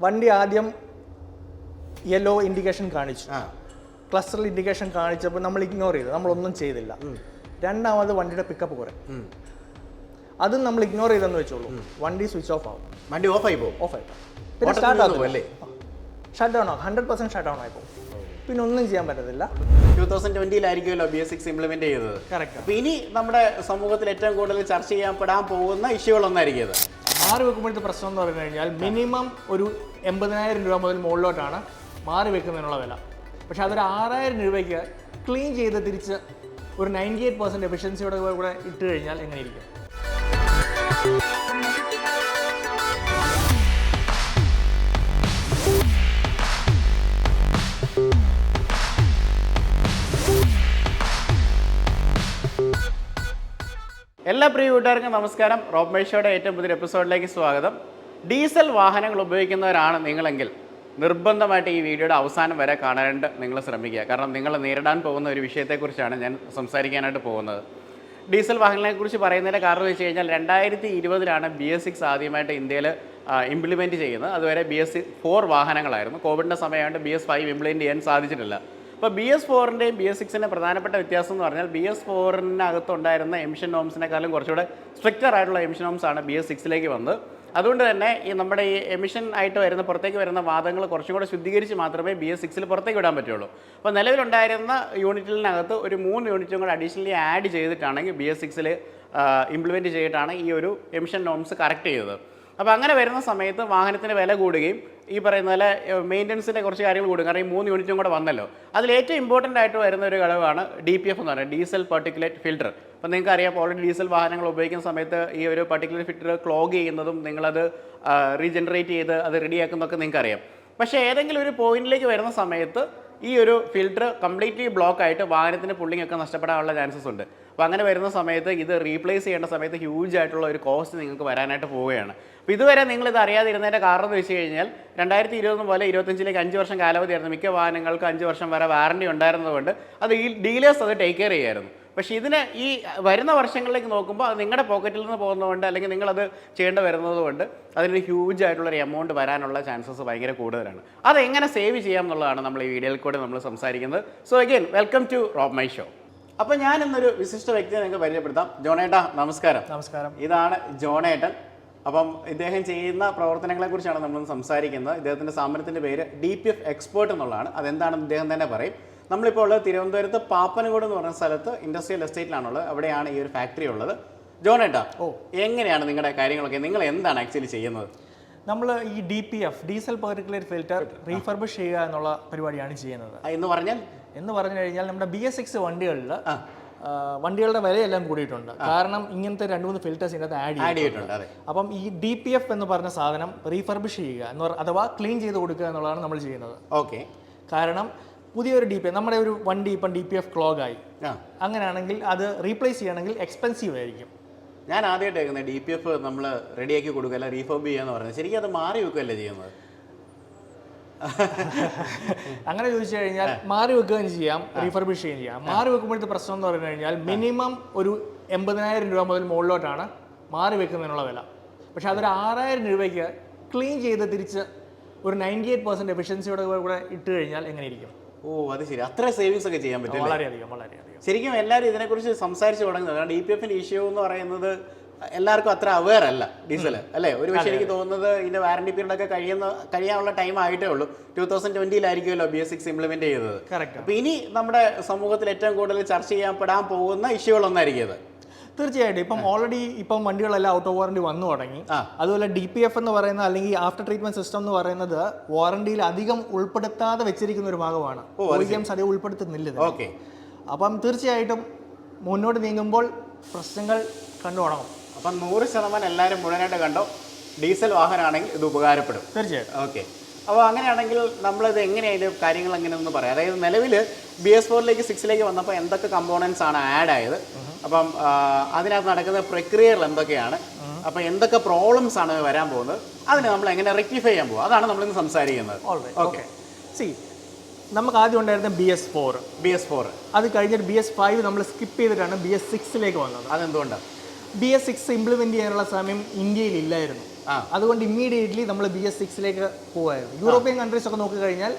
വണ്ടി ആദ്യം yellow indication കാണിച്ചു, ക്ലസ്റ്ററിൽ ഇൻഡിക്കേഷൻ കാണിച്ചപ്പോൾ നമ്മൾ ഇഗ്നോർ ചെയ്തു, നമ്മളൊന്നും ചെയ്തില്ല. രണ്ടാമത് വണ്ടിയുടെ പിക്കപ്പ് കുറയും, അതും നമ്മൾ ഇഗ്നോർ ചെയ്തെന്ന് വെച്ചോളൂ, വണ്ടി സ്വിച്ച് ഓഫ് ആവും, വണ്ടി ഓഫായി പോകും. പിന്നെ സ്റ്റാർട്ട് ആവും, ഷട്ട് ഡൗൺ ആവും, 100% ഷട്ട് ഡൗൺ ആയി പോകും, പിന്നെ ഒന്നും ചെയ്യാൻ പറ്റത്തില്ല. 2020-ലായിരിക്കുമല്ലോ BS6 ഇംപ്ലിമെന്റ് ചെയ്തത്. കറക്റ്റ്. അപ്പോൾ ഇനി നമ്മുടെ സമൂഹത്തിൽ ഏറ്റവും കൂടുതൽ ചർച്ച ചെയ്യപ്പെടാൻ പോകുന്ന ഇഷ്യൂകളൊന്നായിരിക്കും ഇത്. മാറി വെക്കുമ്പോഴത്തെ പ്രശ്നം എന്ന് പറഞ്ഞു കഴിഞ്ഞാൽ മിനിമം ഒരു 80,000 രൂപ മുതൽ മുകളിലോട്ടാണ് മാറി വെക്കുന്നതിനുള്ള വില. പക്ഷെ അതൊരു 6,000 രൂപയ്ക്ക് ക്ലീൻ ചെയ്ത് തിരിച്ച് ഒരു 98% എഫിഷ്യൻസിയോടെ കൂടെ ഇട്ട് കഴിഞ്ഞാൽ എങ്ങനെയിരിക്കും? എല്ലാ പ്രിയ കൂട്ടുകാർക്കും നമസ്കാരം. റോബ് മൈഷോയുടെ ഏറ്റവും പുതിയ എപ്പിസോഡിലേക്ക് സ്വാഗതം. ഡീസൽ വാഹനങ്ങൾ ഉപയോഗിക്കുന്നവരാണ് നിങ്ങളെങ്കിൽ നിർബന്ധമായിട്ട് ഈ വീഡിയോയുടെ അവസാനം വരെ കാണാനായിട്ട് നിങ്ങൾ ശ്രമിക്കുക. കാരണം നിങ്ങൾ നേരിടാൻ പോകുന്ന ഒരു വിഷയത്തെക്കുറിച്ചാണ് ഞാൻ സംസാരിക്കാനായിട്ട് പോകുന്നത്. ഡീസൽ വാഹനങ്ങളെക്കുറിച്ച് പറയുന്നതിൻ്റെ കാരണം വെച്ച് കഴിഞ്ഞാൽ 2020-ലാണ് BS6 ആദ്യമായിട്ട് ഇന്ത്യയിൽ ഇംപ്ലിമെൻറ്റ് ചെയ്യുന്നത്. അതുവരെ BS4 വാഹനങ്ങളായിരുന്നു. കോവിഡിൻ്റെ സമയമായിട്ട് BS5 ഇംപ്ലിമെൻറ്റ് ചെയ്യാൻ സാധിച്ചിട്ടില്ല. അപ്പോൾ BS4-ൻ്റെയും BS6-ൻ്റെയും പ്രധാനപ്പെട്ട വ്യത്യാസം എന്ന് പറഞ്ഞാൽ BS4-നകത്തുണ്ടായിരുന്ന എമിഷൻ നോംസിനെക്കാളും കുറച്ചുകൂടെ സ്ട്രിക്റ്റർ ആയിട്ടുള്ള എമിഷൻ നോംസ് ആണ് BS6-ലേക്ക് വന്നത്. അതുകൊണ്ട് തന്നെ ഈ നമ്മുടെ ഈ എമിഷൻ ആയിട്ട് വരുന്ന പുറത്തേക്ക് വരുന്ന വാതകങ്ങൾ കുറച്ചും കൂടെ ശുദ്ധീകരിച്ച് മാത്രമേ BS6-ൽ പുറത്തേക്ക് വിടാൻ പറ്റുള്ളൂ. അപ്പോൾ നിലവിലുണ്ടായിരുന്ന യൂണിറ്റിനകത്ത് ഒരു 3 യൂണിറ്റും കൂടെ അഡീഷണലി ആഡ് ചെയ്തിട്ടാണെങ്കിൽ BS6-ൽ ഇംപ്ലിമെൻറ്റ് ചെയ്തിട്ടാണ് ഈ ഒരു എമിഷൻ നോംസ് കറക്റ്റ് ചെയ്തത്. അപ്പോൾ അങ്ങനെ വരുന്ന സമയത്ത് വാഹനത്തിന് വില കൂടുകയും ഈ പറയുന്ന പോലെ മെയിൻ്റനൻസിൻ്റെ കുറച്ച് കാര്യങ്ങൾ കൂടും. കാരണം ഈ 3 യൂണിറ്റും കൂടെ വന്നല്ലോ. അതിൽ ഏറ്റവും ഇമ്പോർട്ടൻ്റ് ആയിട്ട് വരുന്ന ഒരു ഘടകമാണ് DPF എന്ന് പറയുന്നത്, ഡീസൽ പർട്ടിക്കുലേറ്റ് ഫിൽറ്റർ. അപ്പോൾ നിങ്ങൾക്ക് അറിയാം, ഓൾറെഡി ഡീസൽ വാഹനങ്ങൾ ഉപയോഗിക്കുന്ന സമയത്ത് ഈ ഒരു പർട്ടിക്കുലർ ഫിൽറ്റർ ക്ലോഗ് ചെയ്യുന്നതും നിങ്ങളത് റീജനറേറ്റ് ചെയ്ത് അത് റെഡിയാക്കുന്നതൊക്കെ നിങ്ങൾക്ക് അറിയാം. പക്ഷേ ഏതെങ്കിലും ഒരു പോയിന്റിലേക്ക് വരുന്ന സമയത്ത് ഈ ഒരു ഫിൽറ്റർ കംപ്ലീറ്റ്ലി ബ്ലോക്ക് ആയിട്ട് വാഹനത്തിൻ്റെ പുള്ളിങ് ഒക്കെ നഷ്ടപ്പെടാനുള്ള ചാൻസസ് ഉണ്ട്. അപ്പോൾ അങ്ങനെ വരുന്ന സമയത്ത് ഇത് റീപ്ലേസ് ചെയ്യേണ്ട സമയത്ത് ഹ്യൂജ് ആയിട്ടുള്ള ഒരു കോസ്റ്റ് നിങ്ങൾക്ക് വരാനായിട്ട് പോവുകയാണ്. അപ്പോൾ ഇതുവരെ നിങ്ങളിത് അറിയാതിരുന്നതിൻ്റെ കാരണം എന്ന് വെച്ച് കഴിഞ്ഞാൽ 2020 പോലെ 25-ലേക്ക് 5 വർഷം കാലാവധിയായിരുന്നു. മിക്ക വാഹനങ്ങൾക്ക് 5 വർഷം വരെ വാറണ്ടി ഉണ്ടായിരുന്നതുകൊണ്ട് അത് ഈ ഡീലേഴ്സ് അത് ടേക്ക് കെയർ ചെയ്യായിരുന്നു. പക്ഷേ ഇതിന് ഈ വരുന്ന വർഷങ്ങളിലേക്ക് നോക്കുമ്പോൾ അത് നിങ്ങളുടെ പോക്കറ്റിൽ നിന്ന് പോകുന്നതുകൊണ്ട് അല്ലെങ്കിൽ നിങ്ങളത് ചെയ്യേണ്ടി വരുന്നത് കൊണ്ട് അതിന് ഹ്യൂജ് ആയിട്ടുള്ളൊരു എമൗണ്ട് വരാനുള്ള ചാൻസസ് ഭയങ്കര കൂടുതലാണ്. അതെങ്ങനെ സേവ് ചെയ്യാം എന്നുള്ളതാണ് നമ്മൾ ഈ വീഡിയോയിൽ കൂടെ നമ്മൾ സംസാരിക്കുന്നത്. So again welcome to rob my show. അപ്പോൾ ഞാൻ ഇന്നൊരു വിശിഷ്ട വ്യക്തിയെ നിങ്ങൾക്ക് പരിചയപ്പെടുത്താം. ജോണേട്ടാ നമസ്കാരം. നമസ്കാരം. ഇതാണ് ജോണേട്ടൻ. അപ്പം ഇദ്ദേഹം ചെയ്യുന്ന പ്രവർത്തനങ്ങളെക്കുറിച്ചാണ് നമ്മൾ സംസാരിക്കുന്നത്. ഇദ്ദേഹത്തിൻ്റെ സ്ഥാപനത്തിൻ്റെ പേര് DPF എക്സ്പേർട്ട് എന്നുള്ളതാണ്. അതെന്താണെന്ന് ഇദ്ദേഹം തന്നെ പറയും. നമ്മളിപ്പോൾ ഉള്ളത് തിരുവനന്തപുരത്ത് പാപ്പനംകോട് എന്ന് പറയുന്ന സ്ഥലത്ത് ഇൻഡസ്ട്രിയൽ എസ്റ്റേറ്റിലാണുള്ളത്. അവിടെയാണ് ഈ ഒരു ഫാക്ടറി ഉള്ളത്. ജോണേട്ടാ, എങ്ങനെയാണ് നിങ്ങളുടെ കാര്യങ്ങളൊക്കെ? നിങ്ങൾ എന്താണ് ആക്ച്വലി ചെയ്യുന്നത്? നമ്മൾ ഈ DPF diesel particulate filter refurbish ചെയ്യുക എന്നുള്ള പരിപാടിയാണ് ചെയ്യുന്നത്. എന്ന് പറഞ്ഞു കഴിഞ്ഞാൽ നമ്മുടെ BS6 വണ്ടികളുടെ വിലയെല്ലാം കൂടിയിട്ടുണ്ട്. കാരണം ഇങ്ങനത്തെ 2-3 ഫിൽറ്റേഴ്സ് ഇതിനകത്ത് ആഡ് ചെയ്തിട്ടുണ്ട്. അപ്പം ഈ DPF എന്ന് പറഞ്ഞ സാധനം റീഫർബിഷ് ചെയ്യുക അഥവാ ക്ലീൻ ചെയ്ത് കൊടുക്കുക എന്നുള്ളതാണ് നമ്മൾ ചെയ്യുന്നത്. ഓക്കെ. കാരണം പുതിയൊരു DPF, നമ്മുടെ ഒരു വണ്ടി ഇപ്പം DPF ക്ലോഗ് ആയി, അങ്ങനെയാണെങ്കിൽ അത് റീപ്ലേസ് ചെയ്യണമെങ്കിൽ എക്സ്പെൻസീവ് ആയിരിക്കും. ഞാൻ ആദ്യമായിട്ട് കേൾക്കുന്നത് DPF നമ്മൾ റെഡിയാക്കി കൊടുക്കുകയല്ല റീഫർബ് ചെയ്യാന്ന് പറയുന്നത്. ശരിക്കും അത് മാറി വെക്കുകയല്ലേ ചെയ്യുന്നത്? അങ്ങനെ ചോദിച്ചു കഴിഞ്ഞാൽ മാറി വെക്കുകയും ചെയ്യാം, റീഫർബിഷ് ചെയ്യുകയും ചെയ്യാം. മാറി വെക്കുമ്പോഴത്തെ പ്രശ്നം എന്ന് പറഞ്ഞു കഴിഞ്ഞാൽ മിനിമം ഒരു 80,000 രൂപ മുതൽ മുകളിലോട്ടാണ് മാറി വെക്കുന്നതിനുള്ള വില. പക്ഷെ അതൊരു 6,000 രൂപയ്ക്ക് ക്ലീൻ ചെയ്ത് തിരിച്ച് ഒരു 98% എഫിഷ്യൻസിയോടെ കൂടെ ഇട്ട് കഴിഞ്ഞാൽ എങ്ങനെയിരിക്കും? ഓ, അത് ശരി. അത്ര സേവിങ്സ് ഒക്കെ ചെയ്യാൻ പറ്റും. വളരെയധികം. ശരിക്കും എല്ലാവരും ഇതിനെക്കുറിച്ച് സംസാരിച്ച് തുടങ്ങുന്നത്. കാരണം DPF-ന്റെ ഇഷ്യൂ എന്ന് പറയുന്നത് എല്ലാവർക്കും അത്ര അവെയർ അല്ല ഡീസൽ, അല്ലേ? ഒരു പക്ഷേ എനിക്ക് തോന്നുന്നത് ഇതിന്റെ വാറണ്ടി പീരീഡ് ഒക്കെ കഴിയാനുള്ള ടൈം ആയിട്ടേ ഉള്ളൂ. 2020-ലായിരിക്കുമല്ലോ BS6 ഇംപ്ലിമെന്റ് ചെയ്തത്. അപ്പോൾ ഇനി നമ്മുടെ സമൂഹത്തിൽ ഏറ്റവും കൂടുതൽ ചർച്ച ചെയ്യപ്പെടാൻ പോകുന്ന ഇഷ്യൂകളൊന്നായിരിക്കും ഇത്. തീർച്ചയായിട്ടും. ഇപ്പം ഓൾറെഡി വണ്ടികളെല്ലാം ഔട്ട് ഓഫ് വാറണ്ടി വന്നു തുടങ്ങി. അതുപോലെ DPF എന്ന് പറയുന്ന അല്ലെങ്കിൽ ആഫ്റ്റർ ട്രീറ്റ്മെന്റ് സിസ്റ്റം എന്ന് പറയുന്നത് വാറണ്ടിയിൽ അധികം ഉൾപ്പെടുത്താതെ വെച്ചിരിക്കുന്ന ഒരു ഭാഗമാണ്. OEMs അധികം ഉൾപ്പെടുത്തുന്നില്ല. ഓക്കെ. അപ്പം തീർച്ചയായിട്ടും മുന്നോട്ട് നീങ്ങുമ്പോൾ പ്രശ്നങ്ങൾ കണ്ടു തുടങ്ങും. അപ്പം 100% എല്ലാവരും മുഴുവനായിട്ട് കണ്ടോ, ഡീസൽ വാഹനമാണെങ്കിൽ ഇത് ഉപകാരപ്പെടും. തീർച്ചയായിട്ടും. ഓക്കെ. അപ്പോൾ അങ്ങനെയാണെങ്കിൽ നമ്മളിത് എങ്ങനെയായാലും കാര്യങ്ങൾ എങ്ങനെയൊന്ന് പറയാം. അതായത് നിലവിൽ BS4-ലേക്ക് 6-ലേക്ക് വന്നപ്പോൾ എന്തൊക്കെ കമ്പോണൻസ് ആണ് ആഡ് ആയത്, അപ്പം അതിനകത്ത് നടക്കുന്ന പ്രക്രിയകൾ എന്തൊക്കെയാണ്, അപ്പം എന്തൊക്കെ പ്രോബ്ലംസ് ആണ് വരാൻ പോകുന്നത്, അതിനെ നമ്മൾ എങ്ങനെ റെക്ടിഫൈ ചെയ്യാൻ പോകും, അതാണ് നമ്മളിന്ന് സംസാരിക്കുന്നത്. ഓക്കെ. നമുക്ക് ആദ്യം ഉണ്ടായിരുന്ന BS4. അത് കഴിഞ്ഞിട്ട് BS5 നമ്മൾ സ്കിപ്പ് ചെയ്തിട്ടാണ് BS6-ലേക്ക് വന്നത്. അതെന്തുകൊണ്ടാണ്? BS6 ഇംപ്ലിമെൻറ്റ് ചെയ്യാനുള്ള സമയം ഇന്ത്യയിൽ ഇല്ലായിരുന്നു. അതുകൊണ്ട് ഇമ്മീഡിയറ്റ്ലി നമ്മൾ BS6 പോകുമായിരുന്നു. യൂറോപ്യൻ കൺട്രീസ് ഒക്കെ നോക്കിക്കഴിഞ്ഞാൽ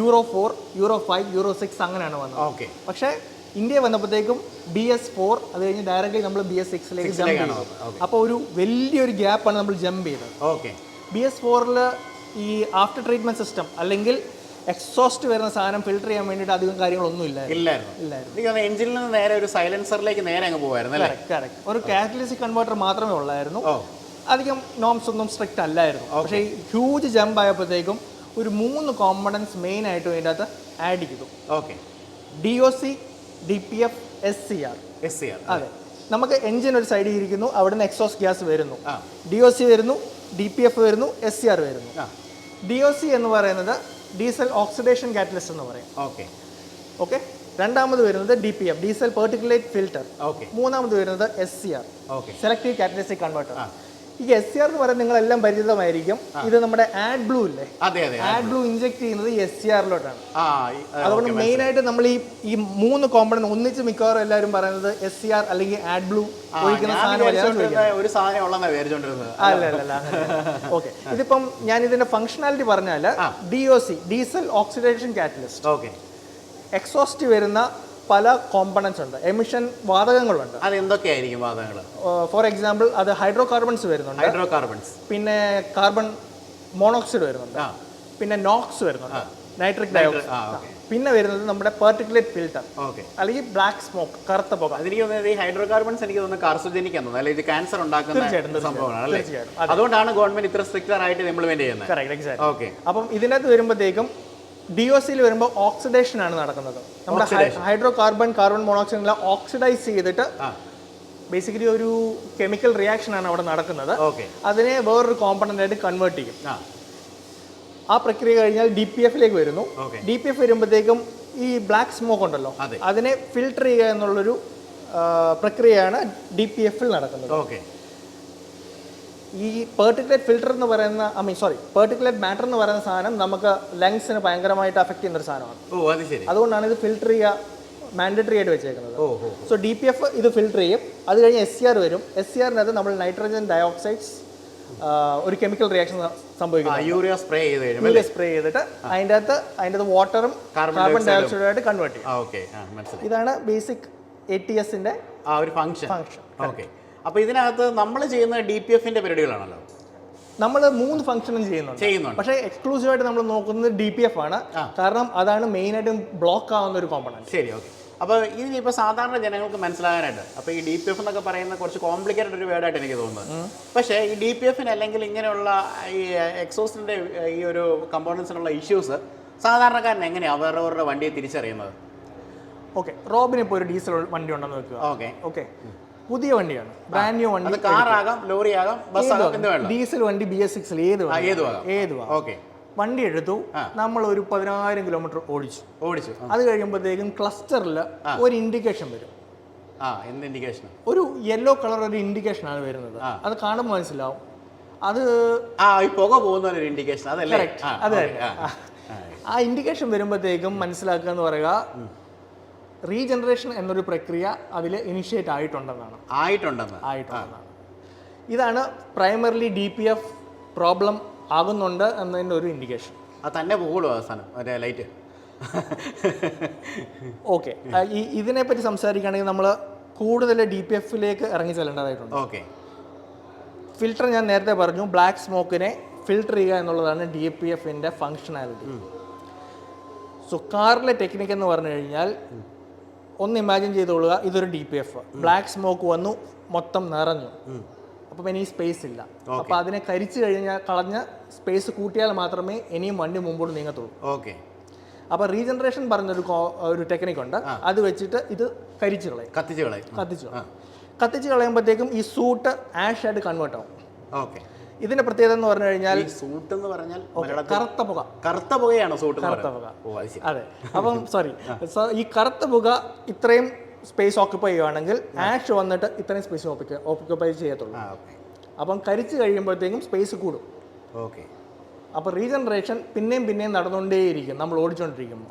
Euro 4, Euro 5, Euro 6 അങ്ങനെയാണ് വന്നത്. പക്ഷേ ഇന്ത്യ വന്നപ്പോഴത്തേക്കും BS4 അത് കഴിഞ്ഞ് ഡയറക്റ്റ്ലി നമ്മൾ BS6 ജമ്പ് ചെയ്തു. അപ്പോൾ ഒരു വലിയൊരു ഗ്യാപ്പാണ് നമ്മൾ ജമ്പ് ചെയ്തത്. BS4 ഈ ആഫ്റ്റർ ട്രീറ്റ്മെന്റ് സിസ്റ്റം അല്ലെങ്കിൽ എക്സോസ്റ്റ് വരുന്ന സാധനം ഫിൽട്ടർ ചെയ്യാൻ വേണ്ടിയിട്ട് അധികം കാര്യങ്ങളൊന്നും ഇല്ലായിരുന്നു. എഞ്ചിനിൽ നിന്ന് നേരെ ഒരു സൈലൻസറിലേക്ക് നേരെ അങ്ങ് പോകുമായിരുന്നു. ഒരു കാറ്റലിസ്റ്റിക് കൺവേർട്ടർ മാത്രമേ ഉള്ളായിരുന്നു. അധികം നോംസ് ഒന്നും സ്ട്രിക്റ്റ് അല്ലായിരുന്നു. പക്ഷേ ഹ്യൂജ് ജമ്പ് ആയപ്പോഴത്തേക്കും ഒരു 3 കോമ്പണൻസ് മെയിൻ ആയിട്ട് അതിൻ്റെ അകത്ത് ആഡ് ചെയ്തു. DOC, DPF, SCR. അതെ, നമുക്ക് എഞ്ചിൻ ഒരു സൈഡിൽ ഇരിക്കുന്നു, അവിടുന്ന് എക്സോസ്റ്റ് ഗ്യാസ് വരുന്നു, DOC വരുന്നു, DPF വരുന്നു, SCR വരുന്നു. DOC എന്ന് പറയുന്നത് ഡീസൽ ഓക്സിഡേഷൻ കാറ്റലിസ്റ്റ് എന്ന് പറയും. ഓക്കെ, രണ്ടാമത് വരുന്നത് DPF, ഡീസൽ പെർട്ടിക്കുലേറ്റ് ഫിൽട്ടർ. മൂന്നാമത് വരുന്നത് SCR, സെലക്റ്റീവ് കാറ്റലിസ്റ്റിക് കൺവേർട്ടർ. ഈ SCR എന്ന് പറയുന്നത് നിങ്ങളെല്ലാം പരിചിതമായിരിക്കും. ഇത് നമ്മുടെ ആഡ് ബ്ലൂ ഇല്ലേ, ആഡ് ബ്ലൂ ഇഞ്ചെക്ട് ചെയ്യുന്നത് ഈ SCR-ലോട്ടാണ്. അതുകൊണ്ട് മെയിൻ ആയിട്ട് നമ്മൾ ഈ 3 കോമ്പണന്റ് ഒന്നിച്ച് മിക്കവാറും എല്ലാവരും പറയുന്നത് SCR അല്ലെങ്കിൽ ആഡ് ബ്ലൂ ഒഴിക്കുന്ന അല്ല. ഓക്കെ, ഇതിപ്പം ഞാൻ ഇതിന്റെ ഫംഗ്ഷനാലിറ്റി പറഞ്ഞാൽ DOC, diesel oxidation catalyst, exhaust വരുന്ന പല കോമ്പണൻസ് ഉണ്ട്, എമിഷൻ വാതകങ്ങളുണ്ട്. അത് എന്തൊക്കെയായിരിക്കും വാതകങ്ങൾ? ഫോർ എക്സാമ്പിൾ അത് ഹൈഡ്രോ കാർബൺസ് വരുന്നുണ്ട്, പിന്നെ കാർബൺ മോണോക്സൈഡ് വരുന്നുണ്ട്, പിന്നെ നോക്സ് വരുന്നുണ്ട്, നൈട്രിക് ഡയോക്സൈഡ്, പിന്നെ വരുന്നത് നമ്മുടെ പെർട്ടിക്കുലേറ്റ് ഫിൽട്ടർ അല്ലെങ്കിൽ ബ്ലാക്ക് സ്മോക്ക്, കറുത്ത പുക. ഈ ഹൈഡ്രോ കാർബൺസ് എനിക്ക് തോന്നുന്നു കാർസിനോജനിക് ആണ്, അല്ലെങ്കിൽ ഇത് ക്യാൻസർ ഉണ്ടാക്കുന്ന സംഭവമാണ്. അതുകൊണ്ടാണ് ഗവൺമെന്റ് ഇത്ര സ്ട്രിക്റ്റ് ആയിട്ട് ഇംപ്ലിമെന്റ് ചെയ്യുന്നത്. അപ്പം ഇതിനകത്ത് വരുമ്പോഴത്തേക്കും DOC-യിൽ വരുമ്പോൾ ഓക്സിഡേഷൻ ആണ് നടക്കുന്നത്. നമ്മുടെ ഹൈഡ്രോ കാർബൺ മോണോക്സൈഡ് ഓക്സിഡൈസ് ചെയ്തിട്ട് ബേസിക്കലി ഒരു കെമിക്കൽ റിയാക്ഷൻ ആണ് അവിടെ നടക്കുന്നത്. അതിനെ വേറൊരു കോമ്പണന്റ് ആയിട്ട് കൺവേർട്ട് ചെയ്യും. ആ പ്രക്രിയ കഴിഞ്ഞാൽ DPF-ലേക്ക് വരുന്നു. DPF വരുമ്പോഴത്തേക്കും ഈ ബ്ലാക്ക് സ്മോക്ക് ഉണ്ടല്ലോ, അതിനെ ഫിൽട്ടർ ചെയ്യുക എന്നുള്ളൊരു പ്രക്രിയയാണ് DPF-ൽ നടക്കുന്നത്. ഈ പെർട്ടിക്കുലേറ്റ് ഫിൽട്ടർ എന്ന് പറയുന്ന പെർട്ടിക്കുലേറ്റ് മാറ്റർ എന്ന് പറയുന്ന സാധനം നമുക്ക് ലങ്സിന് ഭയങ്കരമായിട്ട് അഫക്ട് ചെയ്യുന്ന ഒരു സാധനമാണ്. അതുകൊണ്ടാണ് ഇത് ഫിൽട്ടർ ചെയ്യുക മാൻഡേറ്ററി ആയിട്ട് വെച്ചേക്കുന്നത്. സോ DPF ഇത് ഫിൽട്ടർ ചെയ്യും. അത് കഴിഞ്ഞ് SCR വരും. SCR-നകത്ത് നമ്മൾ നൈട്രജൻ ഡയോക്സൈഡ്സ് ഒരു കെമിക്കൽ റിയാക്ഷൻ സംഭവിക്കുന്നത്. യൂറിയ സ്പ്രേ ചെയ്തിട്ട് അതിൻ്റെ അകത്ത് വാട്ടറും കാർബൺ ഡയോക്സൈഡുമായിട്ട് കൺവേർട്ട് ചെയ്യും. ഇതാണ് ബേസിക് ATS-ന്റെ ഫംഗ്ഷൻ. അപ്പോൾ ഇതിനകത്ത് നമ്മൾ ചെയ്യുന്ന DPF-ന്റെ പരിപാടികളാണല്ലോ. നമ്മൾ 3 ഫംഗ്ഷനും ചെയ്യുന്നുണ്ട്. പക്ഷേ എക്സ്ക്ലൂസീവ് ആയിട്ട് നമ്മൾ നോക്കുന്നത് DPF ആണ്. കാരണം അതാണ് മെയിൻ ആയിട്ടും ബ്ലോക്ക് ആവുന്ന ഒരു കോമ്പണന്റ്. ശരി, ഓക്കെ. അപ്പോൾ ഇതിനിപ്പോൾ സാധാരണ ജനങ്ങൾക്ക് മനസ്സിലാകാനായിട്ട്, അപ്പോൾ ഈ DPF എന്നൊക്കെ പറയുന്ന കുറച്ച് കോംപ്ലിക്കേറ്റഡ് ഒരു വേർഡായിട്ട് എനിക്ക് തോന്നുന്നത്. പക്ഷേ ഈ DPF-ന് അല്ലെങ്കിൽ ഇങ്ങനെയുള്ള ഈ എക്സോസ്റ്റിൻ്റെ ഈ ഒരു കമ്പോണൻസിനുള്ള ഇഷ്യൂസ് സാധാരണക്കാരൻ എങ്ങനെയാണ് അവരവരുടെ വണ്ടിയെ തിരിച്ചറിയുന്നത്? ഓക്കെ, റോബിന് ഇപ്പോൾ ഒരു ഡീസൽ വണ്ടി ഉണ്ടെന്ന് വെക്കുക. ഓക്കെ, പുതിയ വണ്ടിയാണ്, ബ്രാൻഡ് ന്യൂ വണ്ടി. കാറാകാം, ലോറിയാകാം, ബസ്സാകാം, ഡീസൽ വണ്ടി BS6 ഏതുവാ. വണ്ടി എടുത്തു, നമ്മൾ ഒരു 10,000 കിലോമീറ്റർ ഓടിച്ചു. അത് കഴിയുമ്പോഴത്തേക്കും ക്ലസ്റ്ററിൽ ഒരു ഇൻഡിക്കേഷൻ വരും. ഒരു യെല്ലോ കളർ ഒരു ഇൻഡിക്കേഷൻ ആണ് വരുന്നത്. അത് കാണുമ്പോൾ മനസ്സിലാവും അത് പുക പോകുന്ന ഒരു ഇൻഡിക്കേഷൻ. അതെ, ആ ഇൻഡിക്കേഷൻ വരുമ്പോഴത്തേക്കും മനസ്സിലാക്കുക എന്ന് പറയുക റീജനറേഷൻ എന്നൊരു പ്രക്രിയ അതിൽ ഇനിഷ്യേറ്റ് ആയിട്ടുണ്ടെന്നാണ്. ഇതാണ് പ്രൈമറിലി DPF പ്രോബ്ലം ആകുന്നുണ്ട് എന്നതിൻ്റെ ഒരു ഇൻഡിക്കേഷൻ. അത് തന്നെ പോകുള്ളൂ അവസാനം ലൈറ്റ്. ഓക്കെ, ഇതിനെപ്പറ്റി സംസാരിക്കുകയാണെങ്കിൽ നമ്മൾ കൂടുതൽ DPF-ലേക്ക് ഇറങ്ങി ചെല്ലേണ്ടതായിട്ടുണ്ട്. ഫിൽട്ടർ ഞാൻ നേരത്തെ പറഞ്ഞു, ബ്ലാക്ക് സ്മോക്കിനെ ഫിൽട്ടർ ചെയ്യുക എന്നുള്ളതാണ് DPF-ന്റെ ഫങ്ഷനാലിറ്റി. സോ കാറിലെ ടെക്നിക്ക് എന്ന് പറഞ്ഞു കഴിഞ്ഞാൽ ഒന്ന് ഇമാജിൻ ചെയ്തോളുക, ഇതൊരു DPF, ബ്ലാക്ക് സ്മോക്ക് വന്നു, മൊത്തം നിറഞ്ഞു, അപ്പം ഇനി സ്പേസ് ഇല്ല. അപ്പം അതിനെ കരിച്ചു കഴിഞ്ഞാൽ കളഞ്ഞ സ്പേസ് കൂട്ടിയാൽ മാത്രമേ ഇനിയും വണ്ടി മുമ്പോട്ട് നീങ്ങത്തുള്ളൂ. അപ്പോൾ റീജനറേഷൻ പറഞ്ഞൊരു ടെക്നിക്കുണ്ട്. അത് വെച്ചിട്ട് ഇത് കത്തിച്ച് കളയുമ്പോഴത്തേക്കും ഈ സൂട്ട് ആഷ് ആയിട്ട് കൺവേർട്ട് ആവും. ഇതിന്റെ പ്രത്യേകത എന്ന് പറഞ്ഞു കഴിഞ്ഞാൽ സൂട്ട് എന്ന് പറഞ്ഞാൽ കറുത്ത പുകയാണ് സൂട്ട്. അതെ, അപ്പം ഈ കറുത്ത പുക ഇത്രയും സ്പേസ് ഓക്യുപ്പൈ ചെയ്യുകയാണെങ്കിൽ ആഷ് വന്നിട്ട് ഇത്രയും സ്പേസ് ഓക്യുപ്പൈ ചെയ്യത്തുള്ളൂ. അപ്പം കരിച്ച് കഴിയുമ്പോഴത്തേക്കും സ്പേസ് കൂടും. അപ്പോൾ റീജനറേഷൻ പിന്നെയും നടന്നുകൊണ്ടേയിരിക്കും നമ്മൾ ഓടിച്ചുകൊണ്ടിരിക്കുമ്പോൾ.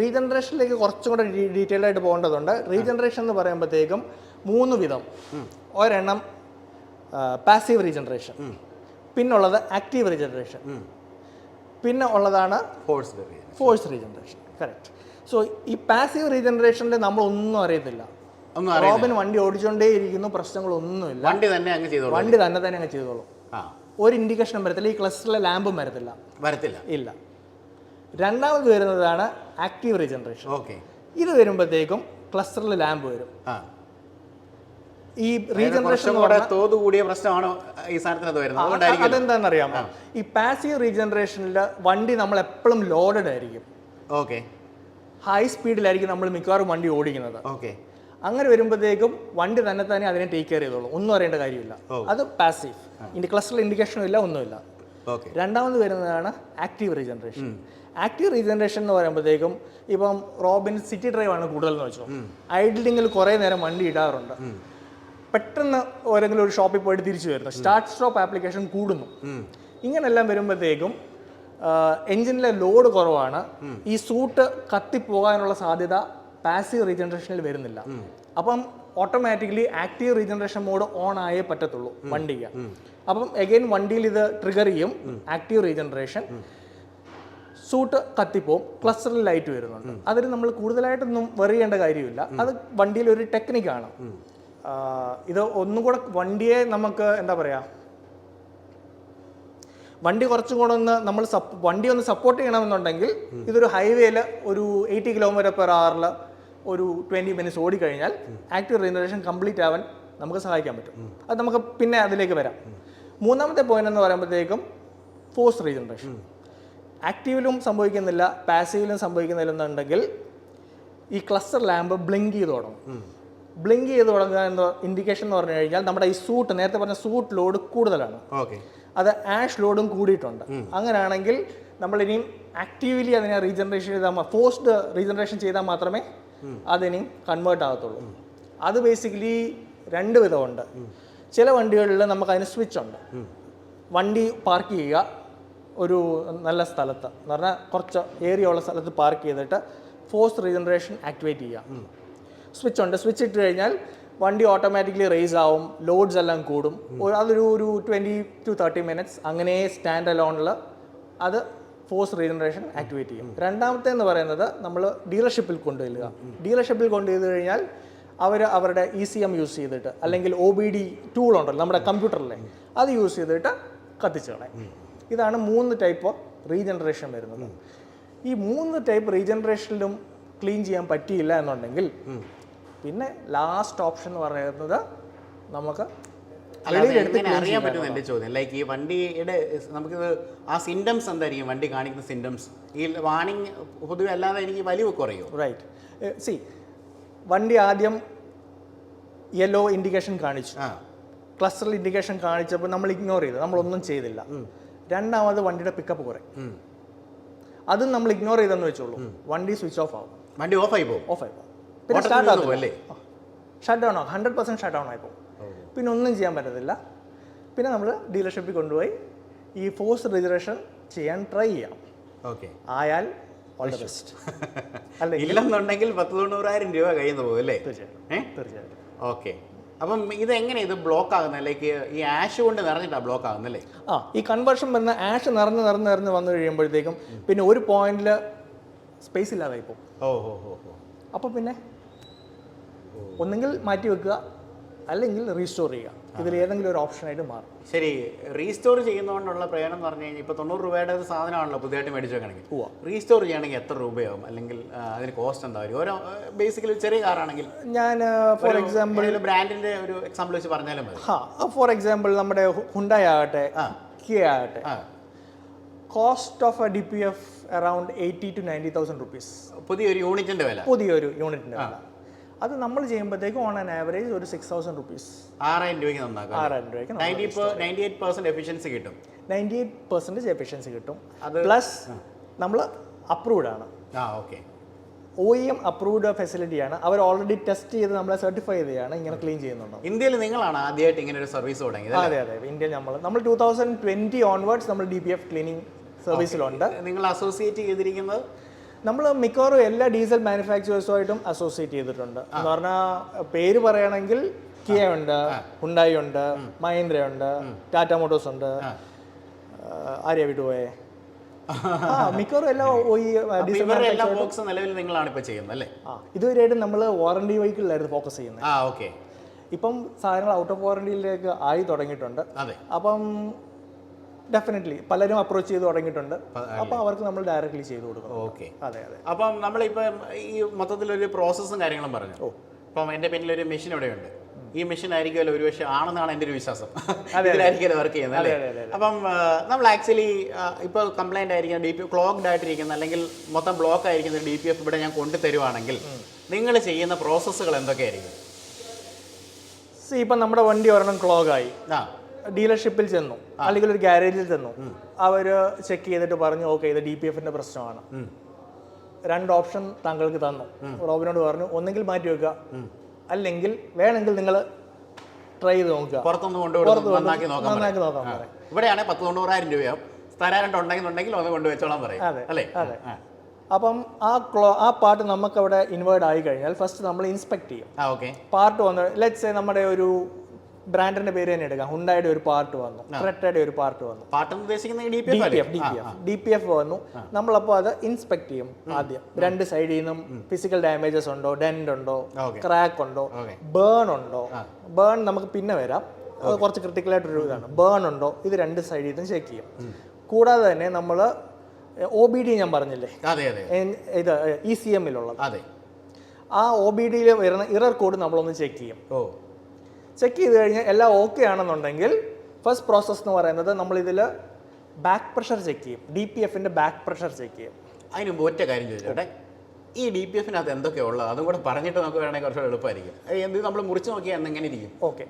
റീജനറേഷനിലേക്ക് കുറച്ചും കൂടെ ഡീറ്റെയിൽഡ് ആയിട്ട് പോകേണ്ടതുണ്ട്. റീജനറേഷൻ എന്ന് പറയുമ്പോഴത്തേക്കും 3 വിധം. ഒരെണ്ണം പാസീവ് റീജനറേഷൻ, പിന്നുള്ളത് ആക്റ്റീവ് റീജനറേഷൻ, പിന്നെ ഉള്ളതാണ് ഫോഴ്സ് റീജനറേഷൻ. കറക്റ്റ്. സോ ഈ പാസീവ് റീജനറേഷനിൽ നമ്മളൊന്നും അറിയത്തില്ല. റോബിൻ വണ്ടി ഓടിച്ചുകൊണ്ടേ ഇരിക്കുന്നു, പ്രശ്നങ്ങളൊന്നുമില്ല, വണ്ടി തന്നെ അങ്ങ് ചെയ്തോളും. ഒരു ഇൻഡിക്കേഷനും വരത്തില്ല, ഈ ക്ലസ്റ്ററിലെ ലാമ്പും വരത്തില്ല. ഇല്ല. രണ്ടാമത് വരുന്നതാണ് ആക്റ്റീവ് റീജനറേഷൻ. ഇത് വരുമ്പോഴത്തേക്കും ക്ലസ്റ്ററിൽ ലാമ്പ് വരും. ഈ റീജനറേഷൻ കൂടിയ പ്രശ്നമാണ് ഈ സാധനത്തിന് വരുന്നത്. അതെന്താണെന്നറിയാമോ? ഈ പാസീവ് റീജനറേഷനിൽ വണ്ടി നമ്മൾ എപ്പോഴും ലോഡഡ് ആയിരിക്കും. ഹൈ സ്പീഡിലായിരിക്കും നമ്മൾ മിക്കവാറും വണ്ടി ഓടിക്കുന്നത്. അങ്ങനെ വരുമ്പോഴത്തേക്കും വണ്ടി തന്നെ അതിനെ ടേക്ക് കെയർ ചെയ്തോളും, ഒന്നും അറിയേണ്ട കാര്യമില്ല. അത് പാസീവ്, ഇതിന്റെ ക്ലസ്റ്ററിൽ ഇൻഡിക്കേഷനും ഇല്ല, ഒന്നുമില്ല. രണ്ടാമത് വരുന്നതാണ് ആക്റ്റീവ് റീജനറേഷൻ. ആക്റ്റീവ് റീജനറേഷൻ എന്ന് പറയുമ്പോഴത്തേക്കും ഇപ്പം റോബിൻ സിറ്റി ഡ്രൈവ് ആണ് കൂടുതലെന്ന് വെച്ചോ, ഐഡ്ലിങ്ങിൽ കുറേ നേരം വണ്ടി ഇടാറുണ്ട്, പെട്ടെന്ന് ഏതെങ്കിലും ഒരു ഷോപ്പിൽ പോയിട്ട് തിരിച്ചു വരുന്നു, സ്റ്റാർട്ട് സ്റ്റോപ്പ് ആപ്ലിക്കേഷൻ കൂടുന്നു. ഇങ്ങനെല്ലാം വരുമ്പോഴത്തേക്കും എൻജിനിലെ ലോഡ് കുറവാണ്, ഈ സൂട്ട് കത്തിപ്പോകാനുള്ള സാധ്യത പാസീവ് റീജനറേഷനിൽ വരുന്നില്ല. അപ്പം automatically active regeneration mode on ആയേ പറ്റത്തുള്ളൂ വണ്ടിക്ക്. അപ്പം എഗെയിൻ വണ്ടിയിൽ ഇത് ട്രിഗർ ചെയ്യും, ആക്റ്റീവ് റീജനറേഷൻ, സൂട്ട് കത്തിപ്പോവും, ക്ലസ്റ്ററിൽ ലൈറ്റ് വരുന്നുണ്ട്. അതിന് നമ്മൾ കൂടുതലായിട്ടൊന്നും വെറി ചെയ്യേണ്ട കാര്യമില്ല, അത് വണ്ടിയിലൊരു ടെക്നിക്കാണ്. ഇത് ഒന്നും കൂടെ വണ്ടിയെ നമുക്ക് എന്താ പറയുക, വണ്ടി കുറച്ചും കൂടെ ഒന്ന് നമ്മൾ വണ്ടി ഒന്ന് സപ്പോർട്ട് ചെയ്യണമെന്നുണ്ടെങ്കിൽ ഇതൊരു ഹൈവേയിൽ ഒരു 80 km/h ഒരു 20 minutes ഓടിക്കഴിഞ്ഞാൽ ആക്റ്റീവ് റീജനറേഷൻ കംപ്ലീറ്റ് ആവാൻ നമുക്ക് സഹായിക്കാൻ പറ്റും. അത് നമുക്ക് പിന്നെ അതിലേക്ക് വരാം. മൂന്നാമത്തെ പോയിന്റ് എന്ന് പറയുമ്പോഴത്തേക്കും ഫോഴ്സ് റീജനറേഷൻ. ആക്റ്റീവിലും സംഭവിക്കുന്നില്ല, പാസീവിലും സംഭവിക്കുന്നില്ലെന്നുണ്ടെങ്കിൽ ഈ ക്ലസ്റ്റർ ലാമ്പ് ബ്ലിങ്ക് ചെയ്ത് തുടങ്ങും. ബ്ലിങ്ക് ചെയ്ത് തുടങ്ങുക എന്ന ഇൻഡിക്കേഷൻ എന്ന് പറഞ്ഞു കഴിഞ്ഞാൽ നമ്മുടെ ഈ സൂട്ട്, നേരത്തെ പറഞ്ഞ സൂട്ട് ലോഡ് കൂടുതലാണ്, അത് ആഷ് ലോഡും കൂടിയിട്ടുണ്ട്. അങ്ങനെയാണെങ്കിൽ നമ്മളിനിയും ആക്റ്റീവ്ലി അതിനെ റീജനറേഷൻ ചെയ്താൽ, ഫോഴ്സ്ഡ് റീജനറേഷൻ ചെയ്താൽ മാത്രമേ അതിനിയും കൺവേർട്ട് ആകത്തുള്ളൂ. അത് ബേസിക്കലി രണ്ട് വിധമുണ്ട്. ചില വണ്ടികളിൽ നമുക്ക് അതിന് സ്വിച്ച് ഉണ്ട്. വണ്ടി പാർക്ക് ചെയ്യുക ഒരു നല്ല സ്ഥലത്ത്, എന്ന് പറഞ്ഞാൽ കുറച്ച് ഏരിയ ഉള്ള സ്ഥലത്ത് പാർക്ക് ചെയ്തിട്ട് ഫോഴ്സ് റീജനറേഷൻ ആക്ടിവേറ്റ് ചെയ്യുക. സ്വിച്ച് ഉണ്ട്, സ്വിച്ച് ഇട്ട് കഴിഞ്ഞാൽ വണ്ടി ഓട്ടോമാറ്റിക്കലി റേസ് ആവും, ലോഡ്സ് എല്ലാം കൂടും. അതൊരു 20 to 30 minutes അങ്ങനെ സ്റ്റാൻഡ് അലോണിൽ അത് ഫോഴ്സ് റീജനറേഷൻ ആക്ടിവേറ്റ് ചെയ്യും. രണ്ടാമത്തെ എന്ന് പറയുന്നത് നമ്മൾ ഡീലർഷിപ്പിൽ കൊണ്ടുവരിക. ഡീലർഷിപ്പിൽ കൊണ്ടുവന്നു കഴിഞ്ഞാൽ അവർ അവരുടെ ECM യൂസ് ചെയ്തിട്ട്, അല്ലെങ്കിൽ OBD ടൂൾ ഉണ്ടല്ലോ നമ്മുടെ കമ്പ്യൂട്ടറിലെ, അത് യൂസ് ചെയ്തിട്ട് കത്തിച്ച് കളയും. ഇതാണ് 3 ടൈപ്പ് റീജനറേഷൻ വരുന്നത്. ഈ 3 ടൈപ്പ് റീജനറേഷനിലും ക്ലീൻ ചെയ്യാൻ പറ്റിയില്ല എന്നുണ്ടെങ്കിൽ പിന്നെ ലാസ്റ്റ് ഓപ്ഷൻ എന്ന് പറയുന്നത് നമുക്ക് അറിയാൻ പറ്റുന്ന എൻ്റെ ചോദ്യം, ലൈക്ക് ഈ വണ്ടിയുടെ നമുക്കിത് ആ സിംറ്റംസ് എന്തായിരിക്കും, വണ്ടി കാണിക്കുന്ന സിംറ്റംസ്, ഈ വാണിംഗ് പൊതുവെ അല്ലാതെ എനിക്ക് വലിവ് കുറയും. റൈറ്റ്. വണ്ടി ആദ്യം യെല്ലോ ഇൻഡിക്കേഷൻ കാണിച്ചു, ക്ലസ്റ്ററിൽ ഇൻഡിക്കേഷൻ കാണിച്ചപ്പോൾ നമ്മൾ ഇഗ്നോർ ചെയ്തു, നമ്മളൊന്നും ചെയ്തില്ല. രണ്ടാമത് വണ്ടിയുടെ പിക്കപ്പ് കുറയും, അതും നമ്മൾ ഇഗ്നോർ ചെയ്തെന്ന് വെച്ചോളൂ, വണ്ടി സ്വിച്ച് ഓഫ് ആവും, വണ്ടി ഓഫായി പോകും. പിന്നെ സ്റ്റാർട്ട് ആകും, ഷട്ട് ഡൗൺ ആകും, 100% ഷട്ട് ഡൗൺ ആയി പോകും. പിന്നെ ഒന്നും ചെയ്യാൻ പറ്റത്തില്ല. പിന്നെ നമ്മൾ ഡീലർഷിപ്പിൽ കൊണ്ടുപോയി ഈ ഫോഴ്സ് റീജനറേഷൻ ചെയ്യാൻ ട്രൈ ചെയ്യാം. ആയാൽ ഓൾ ദി ബെസ്റ്റ്. ഇല്ലെന്നുണ്ടെങ്കിൽ 10,000-100,000 രൂപ കയ്യിൽ നിന്ന് പോകും അല്ലേ? തീർച്ചയായിട്ടും. ഓക്കെ. അപ്പം ഇതെങ്ങനെ ഇത് ബ്ലോക്ക് ആകുന്നത്? ലൈക്ക് ഈ ആഷ് കൊണ്ട് നിറഞ്ഞിട്ടാണ് ബ്ലോക്ക് ആകുന്നല്ലേ? ഈ കൺവേർഷൻ വരുന്ന ആഷ് നിറഞ്ഞ് വന്നു കഴിയുമ്പോഴത്തേക്കും പിന്നെ ഒരു പോയിന്റിൽ സ്പേസ് ഇല്ലാതായി പോകും. അപ്പോൾ പിന്നെ ഒന്നെങ്കിൽ മാറ്റി വെക്കുക, അല്ലെങ്കിൽ റീസ്റ്റോർ ചെയ്യുക. ഇതിൽ ഏതെങ്കിലും ഒരു ഓപ്ഷനായിട്ട് മാറും. ശരി, റീസ്റ്റോർ ചെയ്യുന്നതുകൊണ്ടുള്ള പ്രയോജനം എന്ന് പറഞ്ഞു കഴിഞ്ഞാൽ ഇപ്പോൾ 90 രൂപയുടെ ഒരു സാധനമാണല്ലോ പുതിയതായിട്ട് മേടിച്ച് വെക്കണമെങ്കിൽ, റീസ്റ്റോർ ചെയ്യുകയാണെങ്കിൽ എത്ര രൂപയാകും, അല്ലെങ്കിൽ അതിന് കോസ്റ്റ് എന്തായാലും? ഓരോ ബേസിക്കലി ചെറിയ കാറാണെങ്കിൽ ഞാൻ ഫോർ എക്സാമ്പിൾ ബ്രാൻഡിന്റെ ഒരു എക്സാമ്പിൾ വെച്ച് പറഞ്ഞാലും മതി. ഫോർ എക്സാമ്പിൾ നമ്മുടെ ഹുണ്ടായി ആകട്ടെ, കിയ ആകട്ടെ, cost of A DPF around 80,000 to 90,000 rupees. പുതിയൊരു യൂണിറ്റിന്റെ വില. അത് നമ്മൾ ചെയ്യുമ്പോഴത്തേക്കും ഓൺ ആൻ ആവറേജ് ഒരു 6,000 rupees. 6,000 രൂപയ്ക്ക് നന്നാക്കാം. 98% എഫിഷ്യൻസി കിട്ടും. 98% എഫിഷ്യൻസി കിട്ടും. പ്ലസ് നമ്മൾ അപ്രൂവ്ഡ് ആണ്. OEM അപ്രൂവ്ഡ് ഫെസിലിറ്റിയാണ്. അവർ ഓൾറെഡി ടെസ്റ്റ് ചെയ്ത് നമ്മളെ സർട്ടിഫൈ ചെയ്താണ് ഇങ്ങനെ ക്ലീൻ ചെയ്യുന്നുണ്ടോ. ഇന്ത്യയിൽ നിങ്ങളാണ് ആദ്യമായിട്ട് ഇങ്ങനെ ഒരു സർവീസ് തുടങ്ങിയത്? അതെ. ഇന്ത്യയിൽ നമ്മൾ 2020 ഓൺവേർഡ്സ് നമ്മൾ DPF ക്ലീനിങ് സർവീസിലുണ്ട്. നിങ്ങൾ അസോസിയേറ്റ് ചെയ്തിരിക്കുന്നത്? നമ്മൾ മിക്കവാറും എല്ലാ ഡീസൽ മാനുഫാക്ചറേഴ്സുമായിട്ടും അസോസിയേറ്റ് ചെയ്തിട്ടുണ്ട്. എന്ന് പറഞ്ഞാൽ പേര് പറയുകയാണെങ്കിൽ കിയ ഉണ്ട്, ഹുണ്ടായി ഉണ്ട്, മഹീന്ദ്ര ഉണ്ട്, ടാറ്റ മോട്ടോഴ്സ് ഉണ്ട്, ആരെയാ വിട്ടുപോയേ? മിക്കവാറും എല്ലാം എല്ലാ ബോക്സ് നിലവിൽ നിങ്ങളാണ് ഇപ്പോൾ ചെയ്യുന്നത് അല്ലേ? ഇതുവരെയായിട്ടും നമ്മൾ വാറണ്ടി വെഹിക്കിളിലായിരുന്നു ഫോക്കസ് ചെയ്യുന്നത്. ഓക്കെ. ഇപ്പം സാധനങ്ങൾ ഔട്ട് ഓഫ് വാറണ്ടിയിലേക്ക് ആയി തുടങ്ങിയിട്ടുണ്ട്. അപ്പം ഡെഫിനറ്റ്ലി പലരും അപ്രോച്ച് ചെയ്ത് തുടങ്ങിയിട്ടുണ്ട്. അപ്പോൾ അവർക്ക് നമ്മൾ ഡയറക്റ്റ്ലി ചെയ്ത് കൊടുക്കും. ഓക്കെ. അതെ. അപ്പം നമ്മളിപ്പം ഈ മൊത്തത്തിലൊരു പ്രോസസ്സും കാര്യങ്ങളും പറഞ്ഞു. ഇപ്പം എൻ്റെ പിന്നിലൊരു മെഷീൻ ഇവിടെയുണ്ട്. ഈ മെഷീൻ ആയിരിക്കുമല്ലോ ഒരുപക്ഷെ ആണെന്നാണ് എൻ്റെ ഒരു വിശ്വാസം. ഇതിലായിരിക്കുമല്ലോ വർക്ക് ചെയ്യുന്നത് അല്ലേ? അപ്പം നമ്മൾ ആക്ച്വലി ഇപ്പോൾ കംപ്ലൈൻ്റ് ആയിരിക്കുന്ന ക്ലോഗ്ഡ് ആയിട്ടിരിക്കുന്ന അല്ലെങ്കിൽ മൊത്തം ബ്ലോക്ക് ആയിരിക്കുന്ന DPF ഇവിടെ ഞാൻ കൊണ്ടുതരുവാണെങ്കിൽ നിങ്ങൾ ചെയ്യുന്ന പ്രോസസ്സുകൾ എന്തൊക്കെയായിരിക്കും? ഇപ്പം നമ്മുടെ വണ്ടി ഒരെണ്ണം ക്ലോഗായി, ഡീലർഷിപ്പിൽ ചെന്നു അല്ലെങ്കിൽ ഒരു ഗ്യാരേജിൽ ചെന്നു, അവർ ചെക്ക് ചെയ്തിട്ട് പറഞ്ഞു ഓക്കെ ഇത് DPFന്റെ പ്രശ്നമാണ്. 2 ഓപ്ഷൻ താങ്കൾക്ക് തന്നു. റോബിനോട് പറഞ്ഞു ഒന്നെങ്കിൽ മാറ്റി വെക്കുക, അല്ലെങ്കിൽ വേണമെങ്കിൽ നിങ്ങൾ ട്രൈ ചെയ്ത് നോക്കുക, നന്നാക്കി നോക്കാം. ഇവിടെയാണ് 10,90,000 രൂപയാവും. സ്ഥലം ഉണ്ടെങ്കിൽ ഒന്ന് കൊണ്ടുവച്ചോളാൻ പറയും. അതെ. അപ്പം ആ പാർട്ട് നമുക്കവിടെ ഇൻവേർഡ് ആയി കഴിഞ്ഞാൽ ഫസ്റ്റ് നമ്മൾ ഇൻസ്പെക്ട് ചെയ്യും. പാർട്ട് വന്നു ലെറ്റ്സ് സേ നമ്മുടെ ഒരു ബ്രാൻഡിന്റെ പേര് തന്നെ എടുക്കാം, ഹുണ്ടായുടെ ഒരു പാർട്ട് വന്നു, ക്രെറ്റയുടെ ഒരു പാർട്ട് വന്നു, DPF വന്നു. നമ്മളപ്പോൾ അത് ഇൻസ്പെക്ട് ചെയ്യും ആദ്യം. 2 സൈഡിൽ നിന്നും ഫിസിക്കൽ ഡാമേജസ് ഉണ്ടോ, ഡെന്റ് ഉണ്ടോ, ക്രാക്ക് ഉണ്ടോ, ബേൺ ഉണ്ടോ. ബേൺ നമുക്ക് പിന്നെ വരാം, അത് കുറച്ച് ക്രിട്ടിക്കലായിട്ടൊരു ഇതാണ്. ബേൺ ഉണ്ടോ, ഇത് 2 സൈഡിൽ നിന്നും ചെക്ക് ചെയ്യും. കൂടാതെ തന്നെ നമ്മൾ OBD ഞാൻ പറഞ്ഞില്ലേ, ഇത് ECM-ലുള്ളത്, ആ OBD-യിൽ വരുന്ന ഇറർ കോഡ് നമ്മളൊന്ന് ചെക്ക് ചെയ്യും. ചെക്ക് ചെയ്ത് കഴിഞ്ഞാൽ എല്ലാം ഓക്കെ ആണെന്നുണ്ടെങ്കിൽ ഫസ്റ്റ് പ്രോസസ് എന്ന് പറയുന്നത് നമ്മളിതിൽ ബാക്ക് പ്രഷർ ചെക്ക് ചെയ്യും. DPF-ന്റെ ബാക്ക് പ്രഷർ ചെക്ക് ചെയ്യും. അതിന് മുമ്പ് ഒറ്റ കാര്യം ചോദിച്ചോട്ടെ, ഈ DPF-നകത്ത് എന്തൊക്കെയാണ് ഉള്ളത് അതും കൂടെ പറഞ്ഞിട്ട് നമുക്ക് വേണമെങ്കിൽ കുറച്ചുകൂടെ എളുപ്പമായിരിക്കും. എന്ത് നമ്മൾ മുറിച്ച് നോക്കിയാൽ എങ്ങനെ ഇരിക്കും? ഓക്കെ,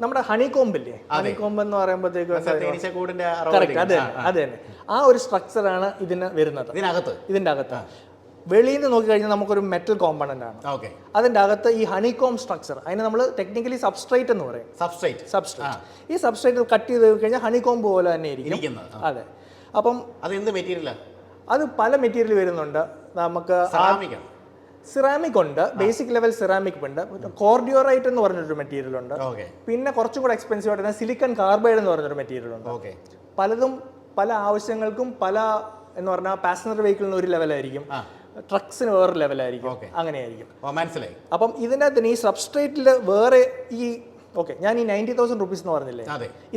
നമ്മുടെ ഹണികോമ്പില്ലേ, ഹണികോമ്പ് എന്ന് പറയുമ്പോഴത്തേക്കും അതെ തന്നെ ആ ഒരു സ്ട്രക്ചറാണ് ഇതിന് വരുന്നത്. ഇതിൻ്റെ അകത്ത് വെളിയിൽ നിന്ന് നോക്കിക്കഴിഞ്ഞാൽ നമുക്കൊരു മെറ്റൽ കോമ്പണന്റ് ആണ്. അതിൻ്റെ അകത്ത് ഈ ഹണികോം സ്ട്രക്ചർ, അതിന് നമ്മൾ ടെക്നിക്കലി സബ്സ്ട്രേറ്റ് എന്ന് പറയും. സബ്സ്ട്രേറ്റ് ഈ സബ്സ്ട്രേറ്റ് കട്ട് ചെയ്ത് കഴിഞ്ഞാൽ ഹണികോമ്പ് പോലെ തന്നെ ഇരിക്കും. അതെ. അപ്പം അത് എന്ത് മെറ്റീരിയലാണ്? അത് പല മെറ്റീരിയൽ വരുന്നുണ്ട്. നമുക്ക് സിറാമിക് ഉണ്ട്, ബേസിക് ലെവൽ സിറാമിക് ഉണ്ട്, കോർഡിയോറൈറ്റ് എന്ന് പറഞ്ഞൊരു മെറ്റീരിയൽ ഉണ്ട്, പിന്നെ കുറച്ചും കൂടെ എക്സ്പെൻസീവ് ആയിട്ട് സിലിക്കൺ കാർബൈഡ് എന്ന് പറഞ്ഞൊരു മെറ്റീരിയൽ ഉണ്ട്. പലതും പല ആവശ്യങ്ങൾക്കും പല എന്ന് പറഞ്ഞാൽ പാസഞ്ചർ വെഹിക്കിളിന് ഒരു ലെവലായിരിക്കും, ട്രക്സിന് വേറെ ലെവലായിരിക്കും, അങ്ങനെയായിരിക്കും. മനസ്സിലായി. അപ്പം ഇതിനകത്ത് ഈ സബ്സ്ട്രേറ്റിൽ വേറെ ഈ ഞാൻ ഈ 90,000 rupees എന്ന് പറഞ്ഞില്ലേ,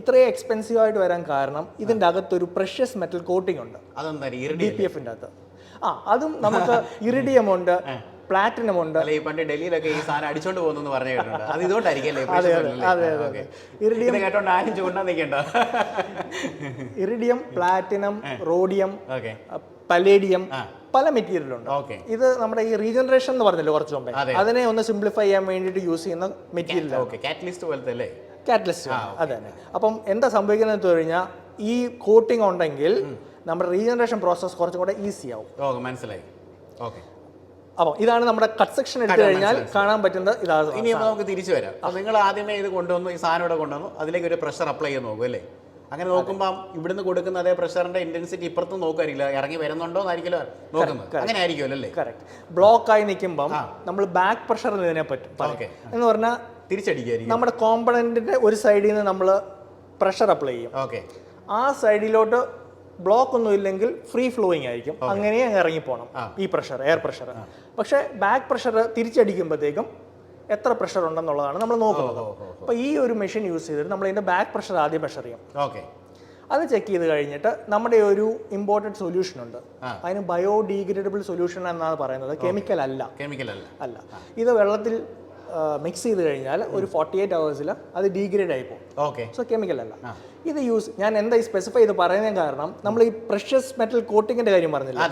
ഇത്രയും എക്സ്പെൻസീവ് ആയിട്ട് വരാൻ കാരണം ഇതിൻ്റെ അകത്തൊരു പ്രഷ്യസ് മെറ്റൽ കോട്ടിംഗ് ഉണ്ട് DPF-ന്റെ അകത്ത്. അതും നമുക്ക് ഇറിഡിയം ഉണ്ട്, പ്ലാറ്റിനം ഉണ്ട്. പണ്ട് ഡൽഹിയിലൊക്കെ ഈ സാധനം അടിച്ചോണ്ട് പോകുന്നു പറഞ്ഞു കേട്ടിട്ടുണ്ട്. അത് ഇതുകൊണ്ടായിരിക്കും ഇറിഡിയം, പ്ലാറ്റിനം, റോഡിയം, പലേഡിയം, പല മെറ്റീരിയൽ ഉണ്ട്. ഇത് നമ്മുടെ ഈ റീജനറേഷൻ എന്ന് പറഞ്ഞല്ലോ കുറച്ച് മുമ്പേ, അതിനെ ഒന്ന് സിംപ്ലിഫൈ ചെയ്യാൻ വേണ്ടിയിട്ട് യൂസ് ചെയ്യുന്ന മെറ്റീരിയൽ, കാറ്റലിസ്റ്റ്. അതെ. അപ്പം എന്താ സംഭവിക്കുന്നത് വെച്ച് കഴിഞ്ഞാൽ ഈ കോട്ടിംഗ് ഉണ്ടെങ്കിൽ നമ്മുടെ റീജനറേഷൻ പ്രോസസ് കുറച്ചും കൂടെ ഈസി ആവും. മനസ്സിലായി. അപ്പോൾ ഇതാണ് നമ്മുടെ കട്ട് സെക്ഷൻ എടുത്തു കഴിഞ്ഞാൽ കാണാൻ പറ്റുന്നത്. ഇതാണ്. ഇനി നമുക്ക് തിരിച്ചു വരാം. അപ്പോൾ നിങ്ങൾ ആദ്യമേ ഇത് കൊണ്ടുവന്നു, ഈ സാധനം ഇവിടെ കൊണ്ടുവന്നു, അതിലേക്ക് ഒരു പ്രഷർ അപ്ലൈ ചെയ്ത് നോക്കും അല്ലേ? അങ്ങനെ നോക്കുമ്പോൾ ഇവിടുന്ന് കൊടുക്കുന്ന അതേ പ്രഷറിന്റെ ഇന്റൻസിറ്റി ഇപ്പുറത്തും നോക്കാറില്ല, ഇറങ്ങി വരുന്നുണ്ടോ എന്നായിരിക്കും നോക്കുന്നത്. അങ്ങനെ ആയിരിക്കുമല്ലോ അല്ലേ? കറക്റ്റ്. ബ്ലോക്ക് ആയി നിൽക്കുമ്പോൾ നമ്മൾ ബാക്ക് പ്രഷർ ഇതിനെ പറ്റും എന്ന് പറഞ്ഞാൽ തിരിച്ചടിക്കായിരിക്കും. നമ്മുടെ കോമ്പണന്റിന്റെ ഒരു സൈഡിൽ നിന്ന് നമ്മൾ പ്രഷർ അപ്ലൈ ചെയ്യും. ആ സൈഡിലോട്ട് ബ്ലോക്ക് ഒന്നും ഇല്ലെങ്കിൽ ഫ്രീ ഫ്ലോയിങ് ആയിരിക്കും, അങ്ങനെ ഇറങ്ങിപ്പോണം ഈ പ്രഷർ, എയർ പ്രഷർ. പക്ഷേ ബാക്ക് പ്രഷർ തിരിച്ചടിക്കുമ്പോഴത്തേക്കും എത്ര പ്രഷർ ഉണ്ടെന്നുള്ളതാണ് നമ്മൾ നോക്കുന്നത്. അപ്പോൾ ഈ ഒരു മെഷീൻ യൂസ് ചെയ്തിട്ട് നമ്മൾ ഇതിൻ്റെ ബാക്ക് പ്രഷർ ആദ്യം മെഷർ ചെയ്യും. അത് ചെക്ക് ചെയ്ത് കഴിഞ്ഞിട്ട് നമ്മുടെ ഒരു ഇമ്പോർട്ടൻറ്റ് സൊല്യൂഷൻ ഉണ്ട്, അതിന് ബയോഡീഗ്രേഡബിൾ സൊല്യൂഷൻ എന്നാണ് പറയുന്നത്. കെമിക്കൽ അല്ല. ഇത് വെള്ളത്തിൽ മിക്സ് ചെയ്ത് കഴിഞ്ഞാൽ ഒരു 48 hours അത് ഡീഗ്രേഡ് ആയി പോകും. സോ കെമിക്കൽ അല്ല ഇത് യൂസ്. ഞാൻ എന്താ ഈ സ്പെസിഫൈ ചെയ്ത് പറയുന്നതിന് കാരണം നമ്മൾ ഈ പ്രഷ്യസ് മെറ്റൽ കോട്ടിങ്ങിന്റെ കാര്യം പറഞ്ഞില്ല,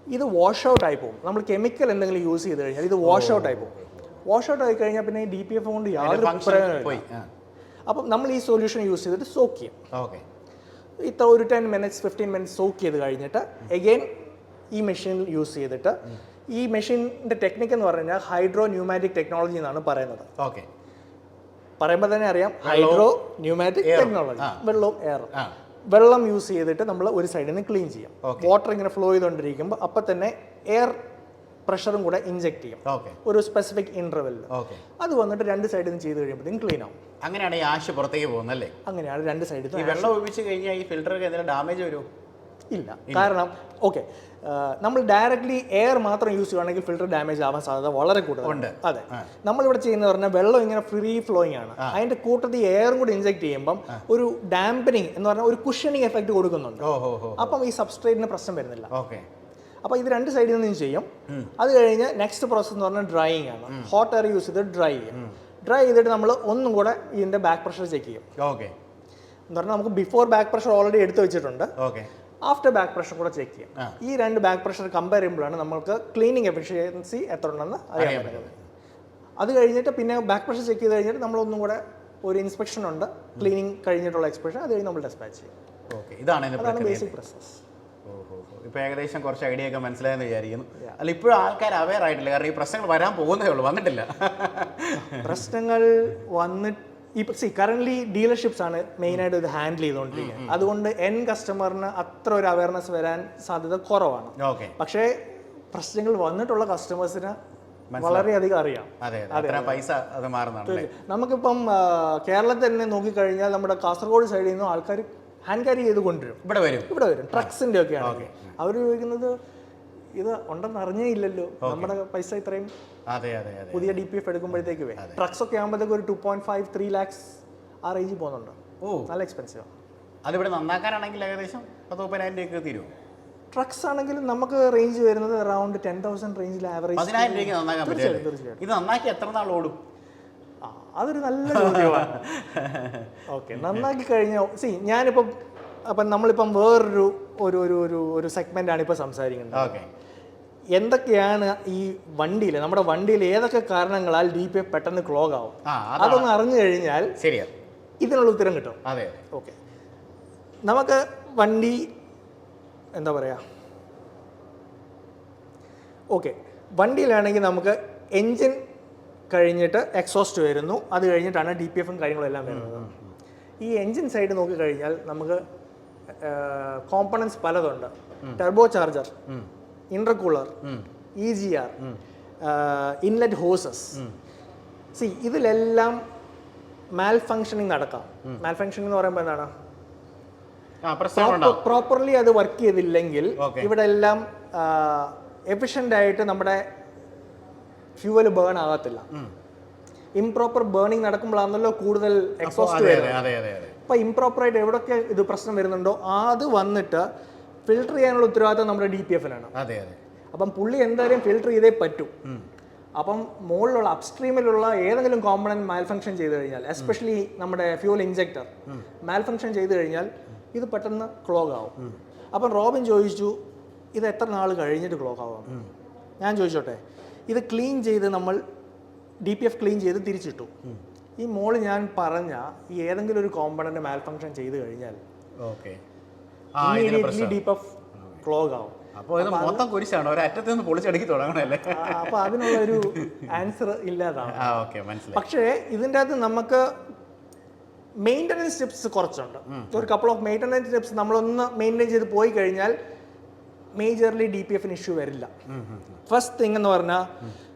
ഇത് വാഷ് ഔട്ട് ആയി പോകും. നമ്മൾ കെമിക്കൽ എന്തെങ്കിലും യൂസ് ചെയ്ത് കഴിഞ്ഞാൽ ഇത് വാഷ് ഔട്ട് ആയി പോകും. വാഷ് ഔട്ട് ആയി കഴിഞ്ഞാൽ പിന്നെ ഈ DPF കൊണ്ട് യാതൊരു പ്രയോജനമില്ല. അപ്പം നമ്മൾ ഈ സൊല്യൂഷൻ യൂസ് ചെയ്തിട്ട് സോക്ക് ചെയ്യും. ഇത്ര ഒരു 10 minutes 15 minutes സോക്ക് ചെയ്ത് കഴിഞ്ഞിട്ട് എഗെയിൻ ഈ മെഷീൻ യൂസ് ചെയ്തിട്ട്, ഈ മെഷീൻ്റെ ടെക്നിക്ക് എന്ന് പറഞ്ഞു കഴിഞ്ഞാൽ ഹൈഡ്രോ ന്യൂമാറ്റിക് ടെക്നോളജി എന്നാണ് പറയുന്നത്. പറയുമ്പോൾ തന്നെ അറിയാം, ഹൈഡ്രോ ന്യൂമാറ്റിക് ടെക്നോളജി, വെള്ളവും എയറും. വെള്ളം യൂസ് ചെയ്തിട്ട് നമ്മൾ ഒരു സൈഡിൽ നിന്ന് ക്ലീൻ ചെയ്യാം. വാട്ടർ ഇങ്ങനെ ഫ്ലോ ചെയ്തുകൊണ്ടിരിക്കുമ്പോൾ അപ്പം തന്നെ എയർ പ്രഷറും കൂടെ ഇഞ്ചെക്ട് ചെയ്യും ഒരു സ്പെസിഫിക് ഇന്റർവെല്ലിൽ. അത് വന്നിട്ട് രണ്ട് സൈഡിൽ നിന്ന് ചെയ്ത് കഴിയുമ്പോഴത്തേക്കും ക്ലീൻ ആവും. അങ്ങനെയാണ് ഈ ആഷ് പുറത്തേക്ക് പോകുന്നല്ലേ? അങ്ങനെയാണ് രണ്ട് സൈഡിൽ. വെള്ളം ഉപയോഗിച്ച് കഴിഞ്ഞാൽ ഈ ഫിൽറ്റർക്ക് എന്തെങ്കിലും ഡാമേജ് വരുമോ? ഇല്ല, കാരണം നമ്മൾ ഡയറക്ട്ലി എയർ മാത്രം യൂസ് ചെയ്യുകയാണെങ്കിൽ ഫിൽറ്റർ ഡാമേജ് ആവാൻ സാധ്യത വളരെ കൂടുതലുണ്ട്. അതെ, നമ്മളിവിടെ ചെയ്യുന്നത് പറഞ്ഞാൽ വെള്ളം ഇങ്ങനെ ഫ്രീ ഫ്ലോയിങ് ആണ്, അതിന്റെ കൂട്ടത്തിൽ എയറും കൂടി ഇഞ്ചെക്ട് ചെയ്യുമ്പം ഒരു ഡാമ്പനിങ് എന്ന് പറഞ്ഞാൽ ഒരു കുഷനിങ് എഫക്ട് കൊടുക്കുന്നുണ്ട്. അപ്പം ഈ സബ്സ്ട്രേറ്റിന് പ്രശ്നം വരുന്നില്ല. അപ്പോൾ ഇത് രണ്ട് സൈഡിൽ നിന്നും ചെയ്യും. അത് കഴിഞ്ഞ് നെക്സ്റ്റ് പ്രോസസ് എന്ന് പറഞ്ഞാൽ ഡ്രൈയിങ് ആണ്. ഹോട്ട് എയർ യൂസ് ചെയ്ത് ഡ്രൈ ചെയ്യും. ഡ്രൈ ചെയ്തിട്ട് നമ്മൾ ഒന്നും കൂടെ ഇതിന്റെ ബാക്ക് പ്രഷർ ചെക്ക് ചെയ്യും. എന്ന് പറഞ്ഞാൽ നമുക്ക് ബിഫോർ ബാക്ക് പ്രഷർ ഓൾറെഡി എടുത്തു വെച്ചിട്ടുണ്ട്, ആഫ്റ്റർ ബാക്ക് പ്രഷർ കൂടെ ചെക്ക് ചെയ്യാം. ഈ രണ്ട് ബാക്ക് പ്രഷർ കമ്പയർ ചെയ്യുമ്പോഴാണ് നമുക്ക് ക്ലീനിങ് എഫിഷ്യൻസി എത്ര ഉണ്ടെന്ന് അറിയാൻ പറ്റുന്നത്. അത് കഴിഞ്ഞിട്ട് പിന്നെ ബാക്ക് പ്രഷർ ചെക്ക് ചെയ്ത് കഴിഞ്ഞിട്ട് നമ്മളൊന്നും കൂടെ ഒരു ഇൻസ്പെക്ഷൻ ഉണ്ട്, ക്ലീനിങ് കഴിഞ്ഞിട്ടുള്ള എക്സ്പെക്ഷൻ, അത് കഴിഞ്ഞ് നമ്മൾ ഡിസ്പാച്ച് ചെയ്യും. ഇതാണ് ബേസിക് പ്രോസസ്. ഇപ്പോൾ ഏകദേശം കുറച്ച് ഐഡിയ ഒക്കെ മനസ്സിലായെന്ന് വിചാരിക്കുന്നു. അല്ല, ഇപ്പോഴും ആൾക്കാർ അവെയർ ആയിട്ടില്ല, കാരണം ഈ പ്രശ്നങ്ങൾ വരാൻ പോകുന്നേ ഉള്ളൂ, വന്നിട്ടില്ല. പ്രശ്നങ്ങൾ വന്നിട്ട് ഇപ്പം കറന്റ് ഡീലർഷിപ്സ് ആണ് മെയിനായിട്ട് ഇത് ഹാൻഡിൽ ചെയ്തുകൊണ്ടിരിക്കുന്നത്. അതുകൊണ്ട് എൻ കസ്റ്റമറിന് അത്ര ഒരു അവയർനെസ് വരാൻ സാധ്യത കുറവാണ്. പക്ഷേ പ്രശ്നങ്ങൾ വന്നിട്ടുള്ള കസ്റ്റമേഴ്സിന് വളരെയധികം അറിയാം. നമുക്കിപ്പം കേരളത്തിൽ തന്നെ നോക്കിക്കഴിഞ്ഞാൽ നമ്മുടെ കാസർഗോഡ് സൈഡിൽ നിന്നും ആൾക്കാർ ഹാൻഡ് ക്യാരി ചെയ്ത് കൊണ്ടുവരും, ഇവിടെ വരും ട്രക്സിന്റെ ഒക്കെ ആണ്. അവർ ചോദിക്കുന്നത് ഇത് ഉണ്ടെന്ന് അറിഞ്ഞേ ഇല്ലല്ലോ, നമ്മുടെ പൈസ ഇത്രയും പുതിയ DPF എടുക്കുമ്പോഴത്തേക്ക് ട്രക്സ് ഒക്കെ ആകുമ്പോഴത്തേക്ക് ഒരു 2.5-3 lakhs ആ റേഞ്ചിൽ പോകുന്നുണ്ട്. നല്ല എക്സ്പെൻസീവ് ആണ്. അതിവിടെ നന്നാക്കാനാണെങ്കിൽ ഏകദേശം 10,000 രൂപ തീരും. ട്രക്സ് ആണെങ്കിലും നമുക്ക് റേഞ്ച് വരുന്നത് അറൌണ്ട് 10,000 റേഞ്ചിൽ ആവറേജ്. 10,000 രൂപയ്ക്ക് നന്നാക്കാൻ പറ്റും. ഇത് നന്നാക്കി എത്ര നാൾ ഓടും? അതൊരു നല്ല ചോദ്യമാണ്. നന്നാക്കി കഴിഞ്ഞാൽ ഞാനിപ്പം നമ്മളിപ്പം വേറൊരു ഒരു സെഗ്മെന്റാണ് ഇപ്പോൾ സംസാരിക്കുന്നത്. എന്തൊക്കെയാണ് ഈ നമ്മുടെ വണ്ടിയിൽ ഏതൊക്കെ കാരണങ്ങളാൽ DPF പെട്ടെന്ന് ക്ലോഗ് ആവും, അതൊന്ന് അറിഞ്ഞു കഴിഞ്ഞാൽ ഇതിനുള്ള ഉത്തരം കിട്ടും. നമുക്ക് വണ്ടി എന്താ പറയുക, വണ്ടിയിലാണെങ്കിൽ നമുക്ക് എൻജിൻ കഴിഞ്ഞിട്ട് എക്സോസ്റ്റ് വരുന്നു, അത് കഴിഞ്ഞിട്ടാണ് DPF കാര്യങ്ങളെല്ലാം വരുന്നത്. ഈ എൻജിൻ സൈഡ് നോക്കിക്കഴിഞ്ഞാൽ നമുക്ക് കോമ്പണൻസ് പലതുണ്ട്. Turbo charger, intercooler, EGR, inlet horse's. ഇതിലെല്ലാം മാൽ ഫങ്ഷനിങ് നടക്കാം. മാൽ ഫങ്ഷനിങ് എന്ന് പറയുമ്പോൾ എന്താണ്, പ്രോപ്പർലി അത് വർക്ക് ചെയ്തില്ലെങ്കിൽ ഇവിടെ എല്ലാം എഫിഷ്യൻ്റ് ആയിട്ട് നമ്മുടെ ഫ്യൂവൽ ബേൺ ആകത്തില്ല. ഇംപ്രോപ്പർ ബേണിംഗ് നടക്കുമ്പോഴാണല്ലോ കൂടുതൽ എക്സോസ്റ്റ് വരുന്നത്. അപ്പോൾ ഇംപ്രോപ്പറായിട്ട് എവിടെയൊക്കെ ഇത് പ്രശ്നം വരുന്നുണ്ടോ അത് വന്നിട്ട് ഫിൽട്ടർ ചെയ്യാനുള്ള ഉത്തരവാദിത്തം നമ്മുടെ DPF-നാണ്. അപ്പം പുള്ളി എന്തായാലും ഫിൽട്ടർ ചെയ്തേ പറ്റൂ. അപ്പം മുകളിലുള്ള അപ്സ്ട്രീമിലുള്ള ഏതെങ്കിലും കോമ്പണന്റ് മാൽഫങ്ഷൻ ചെയ്ത് കഴിഞ്ഞാൽ, എസ്പെഷ്യലി നമ്മുടെ ഫ്യൂൽ ഇഞ്ചക്ടർ മാൽഫങ്ഷൻ ചെയ്ത് കഴിഞ്ഞാൽ ഇത് പെട്ടെന്ന് ക്ലോഗ് ആവും. അപ്പം റോബിൻ ചോദിച്ചു ഇത് എത്ര നാൾ കഴിഞ്ഞിട്ട് ക്ലോഗ് ആവാം. ഞാൻ ചോദിച്ചോട്ടെ, ഇത് ക്ലീൻ ചെയ്ത് നമ്മൾ DPF ക്ലീൻ ചെയ്ത് തിരിച്ചിട്ടു. ഈ മോള് ഞാൻ പറഞ്ഞ ഈ ഏതെങ്കിലും ഒരു കോമ്പണന്റ് മാൽഫങ്ഷൻ ചെയ്ത് കഴിഞ്ഞാൽ DPF ക്ലോഗ് ആവും. അപ്പോൾ അതിനുള്ള ഒരു ആൻസർ ഇല്ലാതാണ്. പക്ഷേ ഇതിൻ്റെ അകത്ത് നമുക്ക് മെയിൻ്റനൻസ് സ്റ്റെപ്സ് കുറച്ചുണ്ട്. ഒരു കപ്പിൾ ഓഫ് മെയിൻ്റനൻസ് സ്റ്റെപ്സ് നമ്മളൊന്ന് മെയിൻറ്റെയിൻ ചെയ്ത് പോയി കഴിഞ്ഞാൽ മേജർലി DPF-ന് ഇഷ്യൂ വരില്ല. ഫസ്റ്റ് തിങ് എന്ന് പറഞ്ഞാൽ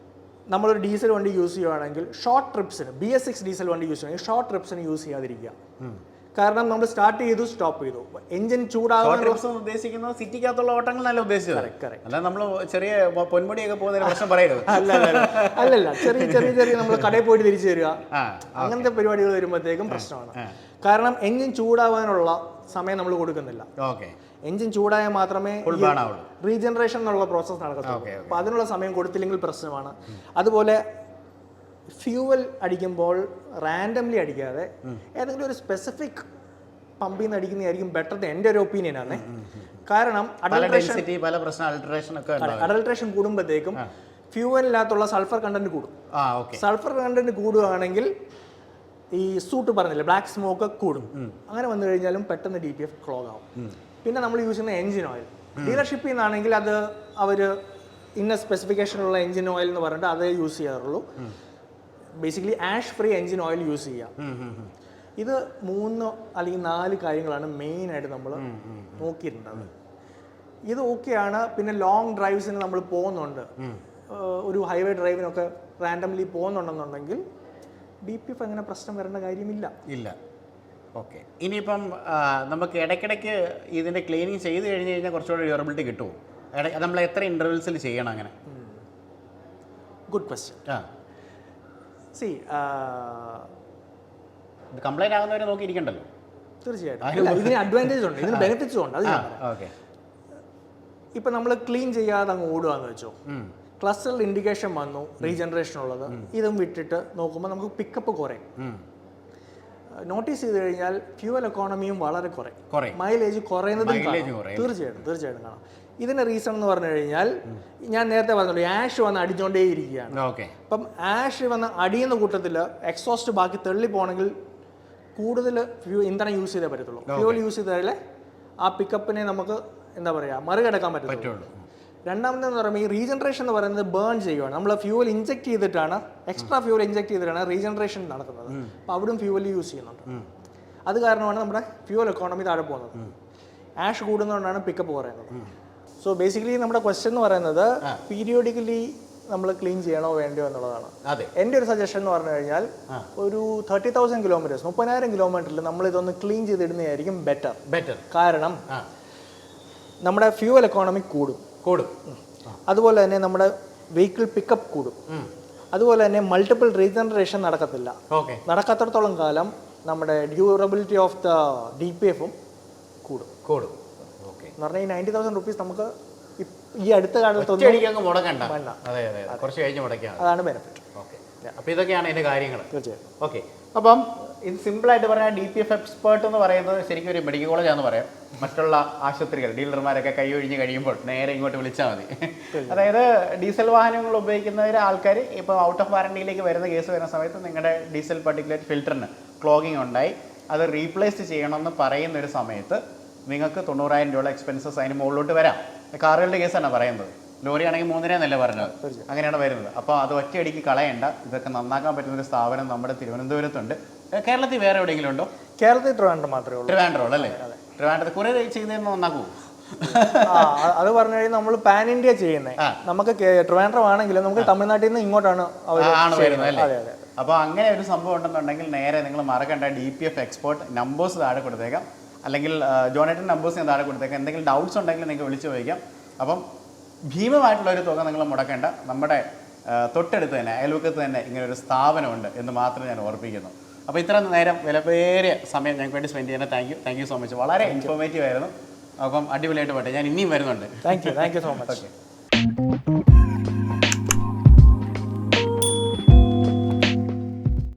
നമ്മളൊരു ഡീസൽ വണ്ടി യൂസ് ചെയ്യുകയാണെങ്കിൽ ഷോർട്ട് ട്രിപ്സിന്, BS6 ഡീസൽ വണ്ടി യൂസ് ചെയ്യുകയാണെങ്കിൽ ഷോർട്ട് ട്രിപ്സിന് യൂസ് ചെയ്യാതിരിക്കുക. കാരണം നമ്മൾ സ്റ്റാർട്ട് ചെയ്തു സ്റ്റോപ്പ് ചെയ്തു, എഞ്ചിൻ ഉദ്ദേശിക്കുന്നത് സിറ്റിക്കകത്തുള്ള ഓട്ടങ്ങളല്ല ഉദ്ദേശിച്ചത്. അല്ല നമ്മൾ ചെറിയ പൊന്മുടിയൊക്കെ പോകുന്ന പ്രശ്നം പറയരുത്. അല്ലല്ല, ചെറിയ നമ്മൾ കടയിൽ പോയിട്ട് തിരിച്ചു തരിക, അങ്ങനത്തെ പരിപാടികൾ വരുമ്പോഴത്തേക്കും പ്രശ്നമാണ്. കാരണം എഞ്ചിൻ ചൂടാവാനുള്ള സമയം നമ്മൾ കൊടുക്കുന്നില്ല. എഞ്ചിൻ ചൂടായാൽ മാത്രമേ റീജനറേഷൻ എന്നുള്ള പ്രോസസ്സ് നടക്കത്തുള്ളൂ. അപ്പോൾ അതിനുള്ള സമയം കൊടുത്തില്ലെങ്കിൽ പ്രശ്നമാണ്. അതുപോലെ ഫ്യൂവൽ അടിക്കുമ്പോൾ റാൻഡംലി അടിക്കാതെ ഏതെങ്കിലും ഒരു സ്പെസിഫിക് പമ്പിൽ നിന്ന് അടിക്കുന്നതായിരിക്കും ബെറ്റർ. എൻ്റെ ഒരു ഒപ്പീനിയൻ ആണ്. കാരണം അഡൾട്രേഷൻ കൂടുമ്പോഴത്തേക്കും ഫ്യൂവലിനകത്തുള്ള സൾഫർ കണ്ടന്റ് കൂടും. സൾഫർ കണ്ടന്റ് കൂടുകയാണെങ്കിൽ ഈ സൂട്ട് പറഞ്ഞില്ലേ, ബ്ലാക്ക് സ്മോക്ക് കൂടും. അങ്ങനെ വന്നു കഴിഞ്ഞാലും പെട്ടെന്ന് DPF ക്ലോഗ് ആവും. പിന്നെ നമ്മൾ യൂസ് ചെയ്യുന്ന എഞ്ചിൻ ഓയിൽ ഡീലർഷിപ്പിൽ നിന്നാണെങ്കിൽ അത് അവർ ഇന്ന സ്പെസിഫിക്കേഷനുള്ള എഞ്ചിൻ ഓയിൽ എന്ന് പറഞ്ഞിട്ട് അതേ യൂസ് ചെയ്യാറുള്ളൂ. Basically ash free engine oil use ചെയ്യാം. ഇത് 3 അല്ലെങ്കിൽ 4 കാര്യങ്ങളാണ് മെയിനായിട്ട് നമ്മൾ നോക്കിയിട്ടുള്ളത്. ഇത് ഓക്കെയാണ്. പിന്നെ ലോങ് ഡ്രൈവ്സിന് നമ്മൾ പോകുന്നുണ്ട്, ഒരു ഹൈവേ ഡ്രൈവിനൊക്കെ റാൻഡംലി പോകുന്നുണ്ടെന്നുണ്ടെങ്കിൽ DPF അങ്ങനെ പ്രശ്നം വരേണ്ട കാര്യമില്ല. ഇല്ല. ഓക്കെ. ഇനിയിപ്പം നമുക്ക് ഇടയ്ക്കിടയ്ക്ക് ഇതിൻ്റെ ക്ലീനിങ് ചെയ്ത് കഴിഞ്ഞ് കഴിഞ്ഞാൽ കുറച്ചുകൂടി ഡ്യൂറബിലിറ്റി കിട്ടുമോ? നമ്മൾ എത്ര ഇൻ്റർവെൽസിൽ ചെയ്യണം അങ്ങനെ? Good question. സി ഇത് കംപ്ലൈൻറ്റ് ആകുന്നവരെ നോക്കിയിരിക്കണ്ടല്ലോ. തീർച്ചയായിട്ടും ഇതിന് അഡ്വാൻറ്റേജ് ഉണ്ട്, ഇതിന് ബെനിഫിറ്റ്സും ഉണ്ട്. അത് ഓക്കെ. ഇപ്പം നമ്മൾ ക്ലീൻ ചെയ്യാതെ അങ്ങ് ഓടുകയെന്ന് വെച്ചോ, ക്ലസ്റ്ററിൽ ഇൻഡിക്കേഷൻ വന്നു റീജനറേഷൻ ഉള്ളത്, ഇതും വിട്ടിട്ട് നോക്കുമ്പോൾ നമുക്ക് പിക്കപ്പ് കുറയും. നോട്ടീസ് ചെയ്ത് കഴിഞ്ഞാൽ ഫ്യൂവൽ എക്കോണമിയും വളരെ കുറയും, മൈലേജ് കുറയുന്നതും തീർച്ചയായിട്ടും കാണാം. ഇതിൻ്റെ റീസൺ എന്ന് പറഞ്ഞു കഴിഞ്ഞാൽ ഞാൻ നേരത്തെ പറഞ്ഞല്ലോ, ആഷ് വന്ന് അടിച്ചുകൊണ്ടേ ഇരിക്കുകയാണ്. അപ്പം ആഷ് വന്ന് അടിയുന്ന കൂട്ടത്തിൽ എക്സോസ്റ്റ് ബാക്കി തള്ളി പോകണമെങ്കിൽ കൂടുതൽ ഇന്ധനം യൂസ് ചെയ്തേ പറ്റത്തുള്ളൂ. ഫ്യൂവൽ യൂസ് ചെയ്താലേ ആ പിക്കപ്പിനെ നമുക്ക് എന്താ പറയുക മറികടക്കാൻ പറ്റുള്ളൂ. രണ്ടാമതെന്ന് പറയുമ്പോൾ ഈ റീജനറേഷൻ എന്ന് പറയുന്നത് ബേൺ ചെയ്യുകയാണ്. നമ്മൾ ഫ്യൂവൽ ഇഞ്ചെക്ട് ചെയ്തിട്ടാണ്, എക്സ്ട്രാ ഫ്യൂവൽ ഇഞ്ചെക്ട് ചെയ്തിട്ടാണ് റീജനറേഷൻ നടക്കുന്നത്. അപ്പോൾ അവിടെയും ഫ്യൂവൽ യൂസ് ചെയ്യുന്നുണ്ട്. അത് കാരണമാണ് നമ്മുടെ ഫ്യൂവൽ എക്കോണമി താഴെ പോകുന്നത്. ആഷ് കൂടുന്നതുകൊണ്ടാണ് പിക്കപ്പ് കുറയുന്നത്. സോ ബേസിക്കലി നമ്മുടെ ക്വസ്റ്റ്യൻ എന്ന് പറയുന്നത് പീരിയോഡിക്കലി നമ്മൾ ക്ലീൻ ചെയ്യണോ വേണ്ടയോ എന്നുള്ളതാണ്. എൻ്റെ ഒരു സജഷൻ എന്ന് പറഞ്ഞു കഴിഞ്ഞാൽ ഒരു 30,000 കിലോമീറ്റേഴ്സ് 30,000 കിലോമീറ്ററിൽ നമ്മൾ ഇതൊന്ന് ക്ലീൻ ചെയ്തിടുന്നതായിരിക്കും ബെറ്റർ. കാരണം നമ്മുടെ ഫ്യൂവൽ എക്കോണമി കൂടും. അതുപോലെ തന്നെ നമ്മുടെ വെഹിക്കിൾ പിക്കപ്പ് കൂടും. അതുപോലെ തന്നെ മൾട്ടിപ്പിൾ റീജനറേഷൻ നടക്കത്തില്ല. നടക്കാത്തടത്തോളം കാലം നമ്മുടെ ഡ്യൂറബിലിറ്റി ഓഫ് ദ DPF-ഉം കൂടും. എന്ന് പറഞ്ഞാൽ ഈ 90,000 rupees നമുക്ക് ഈ അടുത്ത കാലത്ത് അതാണ് ബെനിഫിറ്റ്. അപ്പോൾ ഇതൊക്കെയാണ് ഇതിൻ്റെ കാര്യങ്ങൾ. തീർച്ചയായും. ഓക്കെ. അപ്പം ഇത് സിമ്പിളായിട്ട് പറഞ്ഞാൽ DPF എക്സ്പേർട്ട് എന്ന് പറയുന്നത് ശരിക്കും ഒരു മെഡിക്കൽ കോളേജാണെന്ന് പറയാം. മറ്റുള്ള ആശുപത്രികൾ ഡീലർമാരൊക്കെ കൈ ഒഴിഞ്ഞ് കഴിയുമ്പോൾ നേരെ ഇങ്ങോട്ട് വിളിച്ചാൽ മതി. അതായത് ഡീസൽ വാഹനങ്ങൾ ഉപയോഗിക്കുന്നവർ ആൾക്കാർ ഇപ്പോൾ ഔട്ട് ഓഫ് വാറണ്ടിയിലേക്ക് വരുന്ന കേസ് വരുന്ന സമയത്ത് നിങ്ങളുടെ ഡീസൽ പർട്ടിക്കുലേറ്റ് ഫിൽറ്ററിന് ക്ലോഗിങ് ഉണ്ടായി, അത് റീപ്ലേസ് ചെയ്യണമെന്ന് പറയുന്ന ഒരു സമയത്ത് നിങ്ങൾക്ക് 90,000 രൂപ എക്സ്പെൻസസ് അതിന് മുകളിലോട്ട് വരാം. കാറുകളുടെ കേസാണ് പറയുന്നത്. ലോറി ആണെങ്കിൽ 3.5 എന്നല്ലേ പറഞ്ഞത്, അങ്ങനെയാണ് വരുന്നത്. അപ്പോൾ അത് ഒറ്റയടിക്ക് കളയണ്ട. ഇതൊക്കെ നന്നാക്കാൻ പറ്റുന്നൊരു സ്ഥാപനം നമ്മുടെ തിരുവനന്തപുരത്തുണ്ട്. കേരളത്തിൽ വേറെ എവിടെയെങ്കിലും ഉണ്ടോ? കേരളത്തിൽ ട്രിവാൻഡ്രം മാത്രമേ ഉള്ളൂ. ട്രിവാൻഡ്രം അല്ലേ? ട്രിവാൻഡ്രത്ത് കുറേ ചെയ്യുന്നതെന്ന് നന്നാക്കുമോ? അത് പറഞ്ഞു കഴിഞ്ഞാൽ നമ്മൾ പാൻ ഇന്ത്യ ചെയ്യുന്നത്. നമുക്ക് ട്രിവാൻഡ്രം ആണെങ്കിലും നമുക്ക് തമിഴ്നാട്ടിൽ നിന്ന് ഇങ്ങോട്ടാണ് വരുന്നത് അല്ലേ? അപ്പോൾ അങ്ങനെ ഒരു സംഭവം ഉണ്ടെന്നുണ്ടെങ്കിൽ നേരെ നിങ്ങൾ മറക്കണ്ട, DPF എക്സ്പേർട്ട് നമ്പേഴ്സ് താഴെ കൊടുത്തേക്കാം, അല്ലെങ്കിൽ ജോണേട്ടൻ നമ്പേഴ്സ് ഞാൻ താഴെ കൊടുത്തേക്കാം. എന്തെങ്കിലും ഡൗട്ട്സ് ഉണ്ടെങ്കിൽ നിങ്ങൾക്ക് വിളിച്ചു ചോദിക്കാം. അപ്പം ഭീമമായിട്ടുള്ളൊരു തുക നിങ്ങൾ മുടക്കേണ്ട. നമ്മുടെ തൊട്ടടുത്ത് തന്നെ അയൽവക്കത്ത് തന്നെ ഇങ്ങനൊരു സ്ഥാപനമുണ്ട് എന്ന് മാത്രം ഞാൻ ഓർപ്പിക്കുന്നു. അപ്പോൾ ഇത്ര നേരം വിലപേറിയ സമയം ഞങ്ങൾക്ക് വേണ്ടി സ്പെൻഡ് ചെയ്യാൻ താങ്ക് യു സോ മച്ച്. വളരെ ഇൻഫോർമേറ്റീവ് ആയിരുന്നു. അപ്പം അടിപൊളിയായിട്ട് പോട്ടെ. ഞാൻ ഇനിയും വരുന്നുണ്ട്. Thank you so much. Okay.